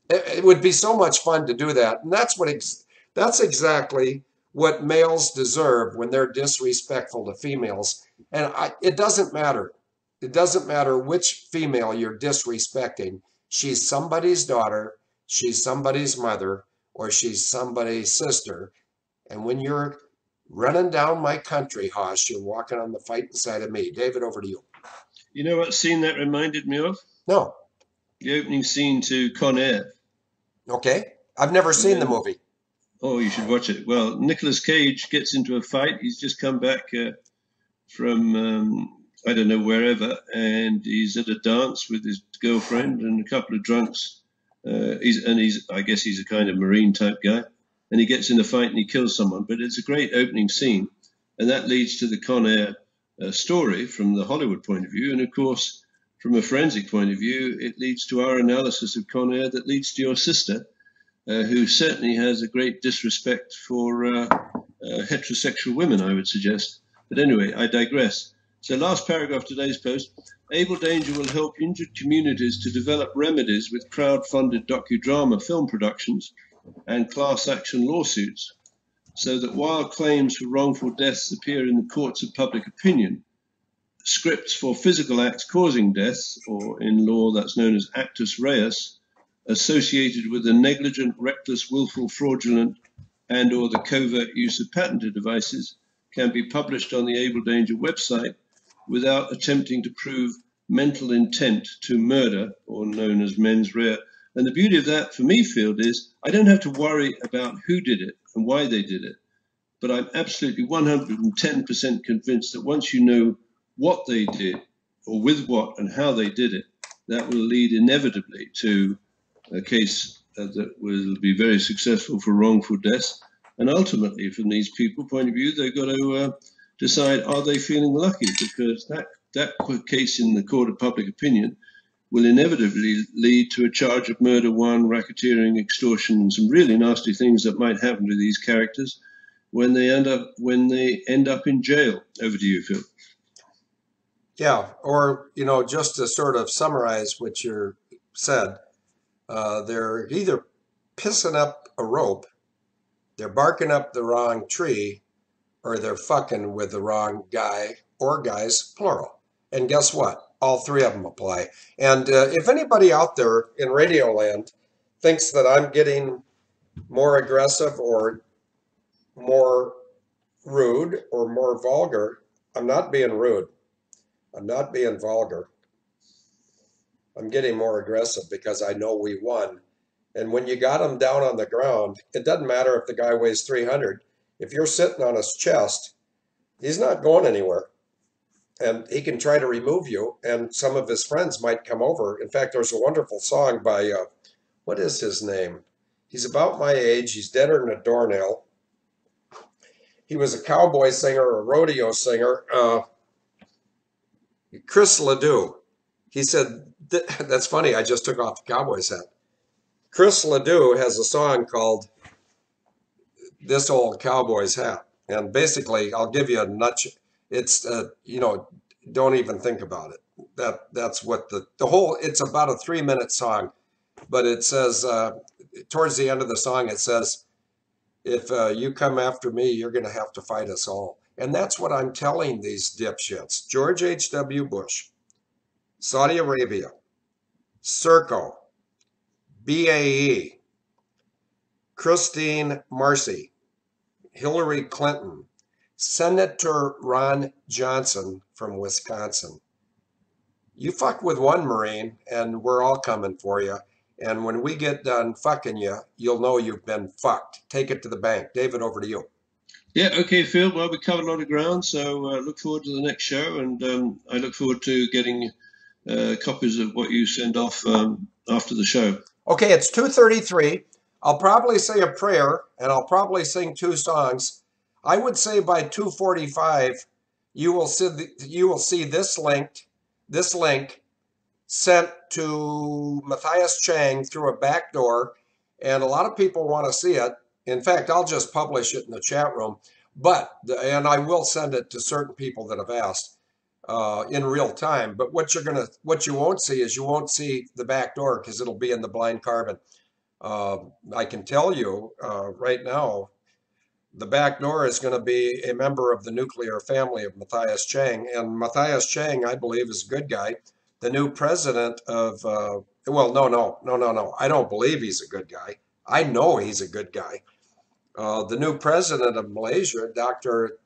A: It would be so much fun to do that. And that's exactly what males deserve when they're disrespectful to females. And it doesn't matter. It doesn't matter which female you're disrespecting. She's somebody's daughter, she's somebody's mother, or she's somebody's sister. And when you're running down my country, Hoss, you're walking on the fighting side of me. David, over to you.
B: You know what scene that reminded me of?
A: No.
B: The opening scene to Con Air.
A: Okay. I've never seen the movie.
B: Oh, you should watch it. Well, Nicolas Cage gets into a fight. He's just come back from, I don't know, wherever, and he's at a dance with his girlfriend and a couple of drunks. I guess he's a kind of Marine type guy. And he gets in a fight and he kills someone. But it's a great opening scene. And that leads to the Con Air story from the Hollywood point of view. And of course, from a forensic point of view, it leads to our analysis of Con Air that leads to your sister, who certainly has a great disrespect for heterosexual women, I would suggest. But anyway, I digress. So last paragraph of today's post, Abel Danger will help injured communities to develop remedies with crowd-funded docudrama film productions and class action lawsuits, so that while claims for wrongful deaths appear in the courts of public opinion, scripts for physical acts causing deaths, or in law that's known as actus reus, associated with the negligent, reckless, willful, fraudulent, and or the covert use of patented devices, can be published on the Abel Danger website without attempting to prove mental intent to murder, or known as mens rea. And the beauty of that for me, Field, is I don't have to worry about who did it and why they did it. But I'm absolutely 110% convinced that once you know what they did, or with what and how they did it, that will lead inevitably to a case that will be very successful for wrongful deaths. And ultimately, from these people's point of view, they've got to decide, are they feeling lucky? Because that case in the court of public opinion will inevitably lead to a charge of murder, racketeering, extortion, and some really nasty things that might happen to these characters when they end up in jail. Over to you, Phil.
A: Yeah, or, just to sort of summarize what you said, they're either pissing up a rope, they're barking up the wrong tree, or they're fucking with the wrong guy or guys, plural. And guess what? All three of them apply. And if anybody out there in Radio Land thinks that I'm getting more aggressive or more rude or more vulgar, I'm not being rude. I'm not being vulgar. I'm getting more aggressive because I know we won. And when you got him down on the ground, it doesn't matter if the guy weighs 300. If you're sitting on his chest, he's not going anywhere. And he can try to remove you, and some of his friends might come over. In fact, there's a wonderful song by, what is his name? He's about my age. He's deader than a doornail. He was a cowboy singer, a rodeo singer. Chris Ledoux. He said, that's funny, I just took off the cowboy's hat. Chris Ledoux has a song called This Old Cowboy's Hat. And basically, I'll give you a nutshell. It's, don't even think about it. That's what the whole, it's about a 3-minute song. But it says, towards the end of the song, it says, if you come after me, you're going to have to fight us all. And that's what I'm telling these dipshits. George H.W. Bush, Saudi Arabia, Serco, BAE, Kristine Marcy, Hillary Clinton, Senator Ron Johnson from Wisconsin. You fuck with one Marine and we're all coming for you. And when we get done fucking you, you'll know you've been fucked. Take it to the bank. David, over to you.
B: Yeah, okay, Phil. Well, we covered a lot of ground, so look forward to the next show, and I look forward to getting copies of what you send off after the show.
A: Okay, it's 2:33. I'll probably say a prayer, and I'll probably sing 2 songs. I would say by 2:45, you will see this link sent to Matthias Chang through a back door, and a lot of people want to see it. In fact, I'll just publish it in the chat room, and I will send it to certain people that have asked in real time. But what you won't see is you won't see the back door because it'll be in the blind carbon. I can tell you right now, the back door is going to be a member of the nuclear family of Matthias Chang, and Matthias Chang, I believe, is a good guy. The new president of no. I don't believe he's a good guy. I know he's a good guy. The new president of Malaysia, Dr.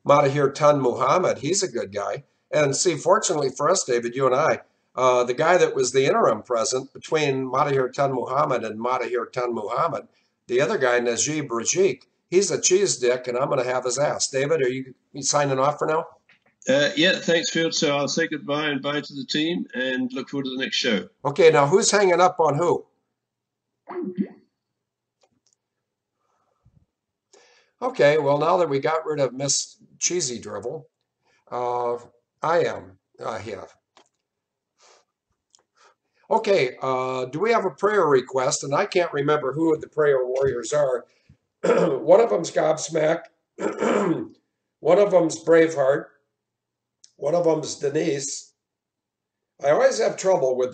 A: Mahathir Tun Mohamad, he's a good guy. And see, fortunately for us, David, you and I, the guy that was the interim president between Mahathir Tun Mohamad and Mahathir Tun Mohamad, the other guy, Najib Razak, he's a cheese dick, and I'm going to have his ass. David, are you signing off for now?
B: Yeah, thanks, Phil. So I'll say goodbye and bye to the team and look forward to the next show.
A: Okay, now who's hanging up on who? Okay, well, now that we got rid of Miss Cheesy Dribble, I am here. Okay, do we have a prayer request? And I can't remember who the prayer warriors are. One of them's Gobsmack. One of them's Braveheart. One of them's Denise. I always have trouble with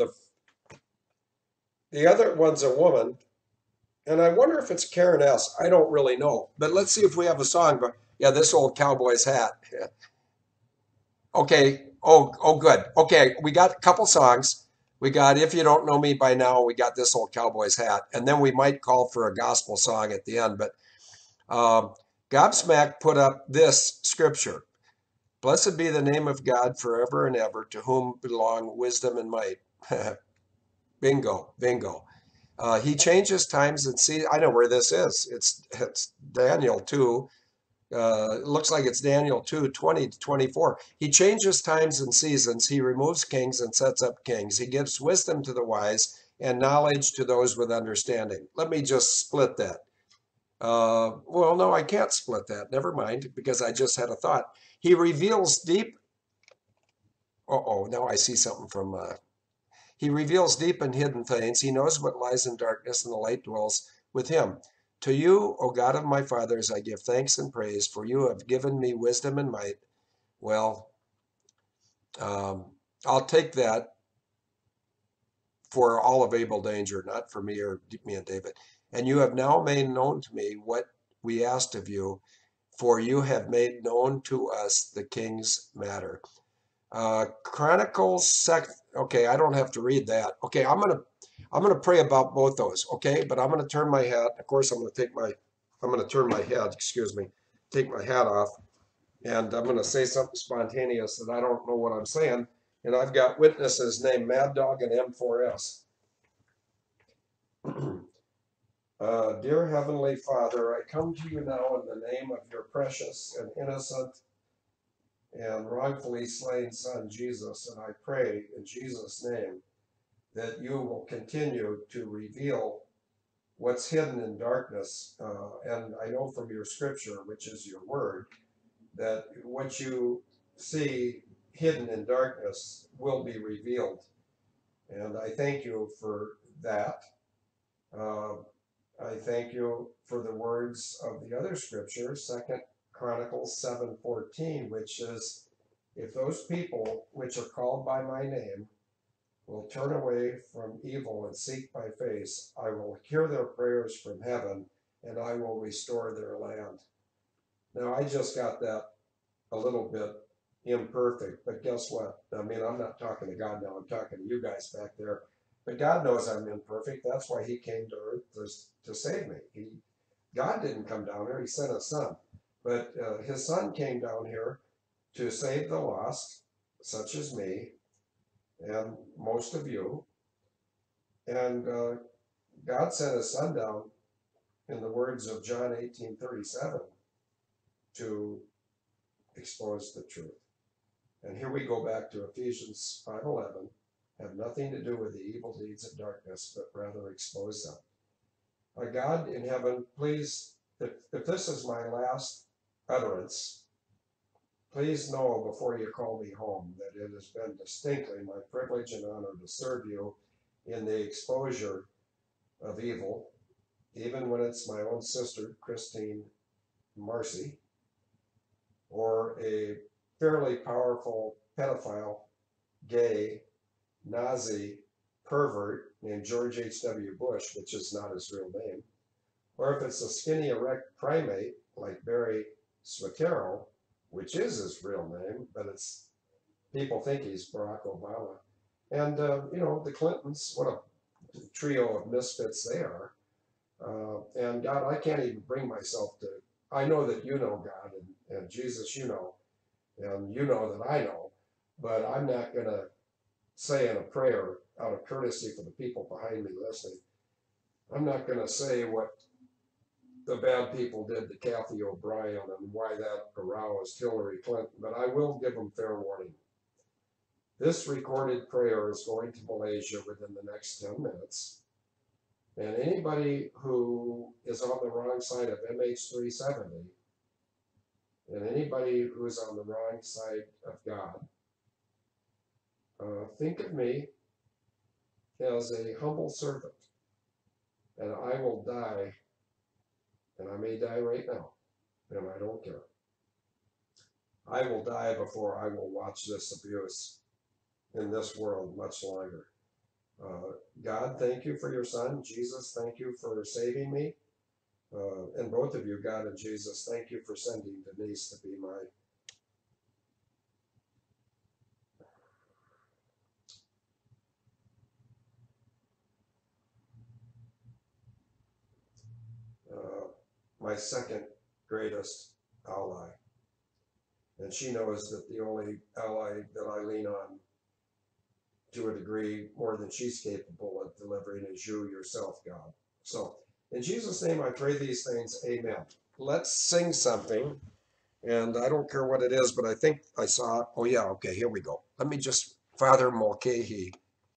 A: the other one's a woman. And I wonder if it's Karen S. I don't really know. But let's see if we have a song. But yeah, This Old Cowboy's Hat. Okay. Oh, good. Okay, we got a couple songs. We got If You Don't Know Me By Now. We got This Old Cowboy's Hat. And then we might call for a gospel song at the end. But Gobsmack put up this scripture. Blessed be the name of God forever and ever, to whom belong wisdom and might. Bingo, bingo. He changes times and seasons. I know where this is. It's Daniel 2. It looks like it's Daniel 2, 20 to 24. He changes times and seasons. He removes kings and sets up kings. He gives wisdom to the wise and knowledge to those with understanding. Let me just split that. Well, no, I can't split that. Never mind, because I just had a thought. He reveals deep. Now I see something from. He reveals deep and hidden things. He knows what lies in darkness, and the light dwells with him. To you, O God of my fathers, I give thanks and praise, for you have given me wisdom and might. Well, I'll take that for all of Abel danger, not for me or me and David. And you have now made known to me what we asked of you, for you have made known to us the king's matter. Chronicles okay, I don't have to read that. Okay, I'm gonna pray about both those. Okay, but I'm gonna turn my hat. Of course, I'm gonna turn my head. Excuse me, take my hat off, and I'm gonna say something spontaneous that I don't know what I'm saying. And I've got witnesses named Mad Dog and M4S. Dear Heavenly Father, I come to you now in the name of your precious and innocent and wrongfully slain Son, Jesus, and I pray in Jesus' name that you will continue to reveal what's hidden in darkness. And I know from your scripture, which is your word, that what you see hidden in darkness will be revealed. And I thank you for that. I thank you for the words of the other scripture, 2 Chronicles 7:14, which is, if those people which are called by my name will turn away from evil and seek my face, I will hear their prayers from heaven and I will restore their land. Now, I just got that a little bit imperfect, but guess what? I mean, I'm not talking to God now, I'm talking to you guys back there. But God knows I'm imperfect. That's why he came to earth to save me. God didn't come down here, he sent his son. But his son came down here to save the lost, such as me and most of you. And God sent his son down, in the words of John 18:37, to expose the truth. And here we go back to Ephesians 5:11, have nothing to do with the evil deeds of darkness, but rather expose them. God in heaven, please, if this is my last utterance, please know before you call me home that it has been distinctly my privilege and honor to serve you in the exposure of evil, even when it's my own sister, Kristine Marcy, or a fairly powerful pedophile, gay, Nazi pervert named George H.W. Bush, which is not his real name, or if it's a skinny erect primate like Barry Swatero, which is his real name, but it's people think he's Barack Obama. And, the Clintons, what a trio of misfits they are. And God, I can't even bring myself to, I know that you know God, and Jesus, you know, and you know that I know, but I'm not going to say in a prayer out of courtesy for the people behind me listening, I'm not going to say what the bad people did to Kathy O'Brien and why that aroused Hillary Clinton, but I will give them fair warning. This recorded prayer is going to Malaysia within the next 10 minutes. And anybody who is on the wrong side of MH370, and anybody who is on the wrong side of God, think of me as a humble servant, and I will die, and I may die right now, and I don't care. I will die before I will watch this abuse in this world much longer. God, thank you for your son. Jesus, thank you for saving me. And both of you, God and Jesus, thank you for sending Denise to be my my second greatest ally. And she knows that the only ally that I lean on to a degree more than she's capable of delivering is you yourself, God. So, in Jesus' name, I pray these things. Amen. Let's sing something. And I don't care what it is, but I think I saw it. Oh, yeah. Okay, here we go. Let me just, Father Mulcahy.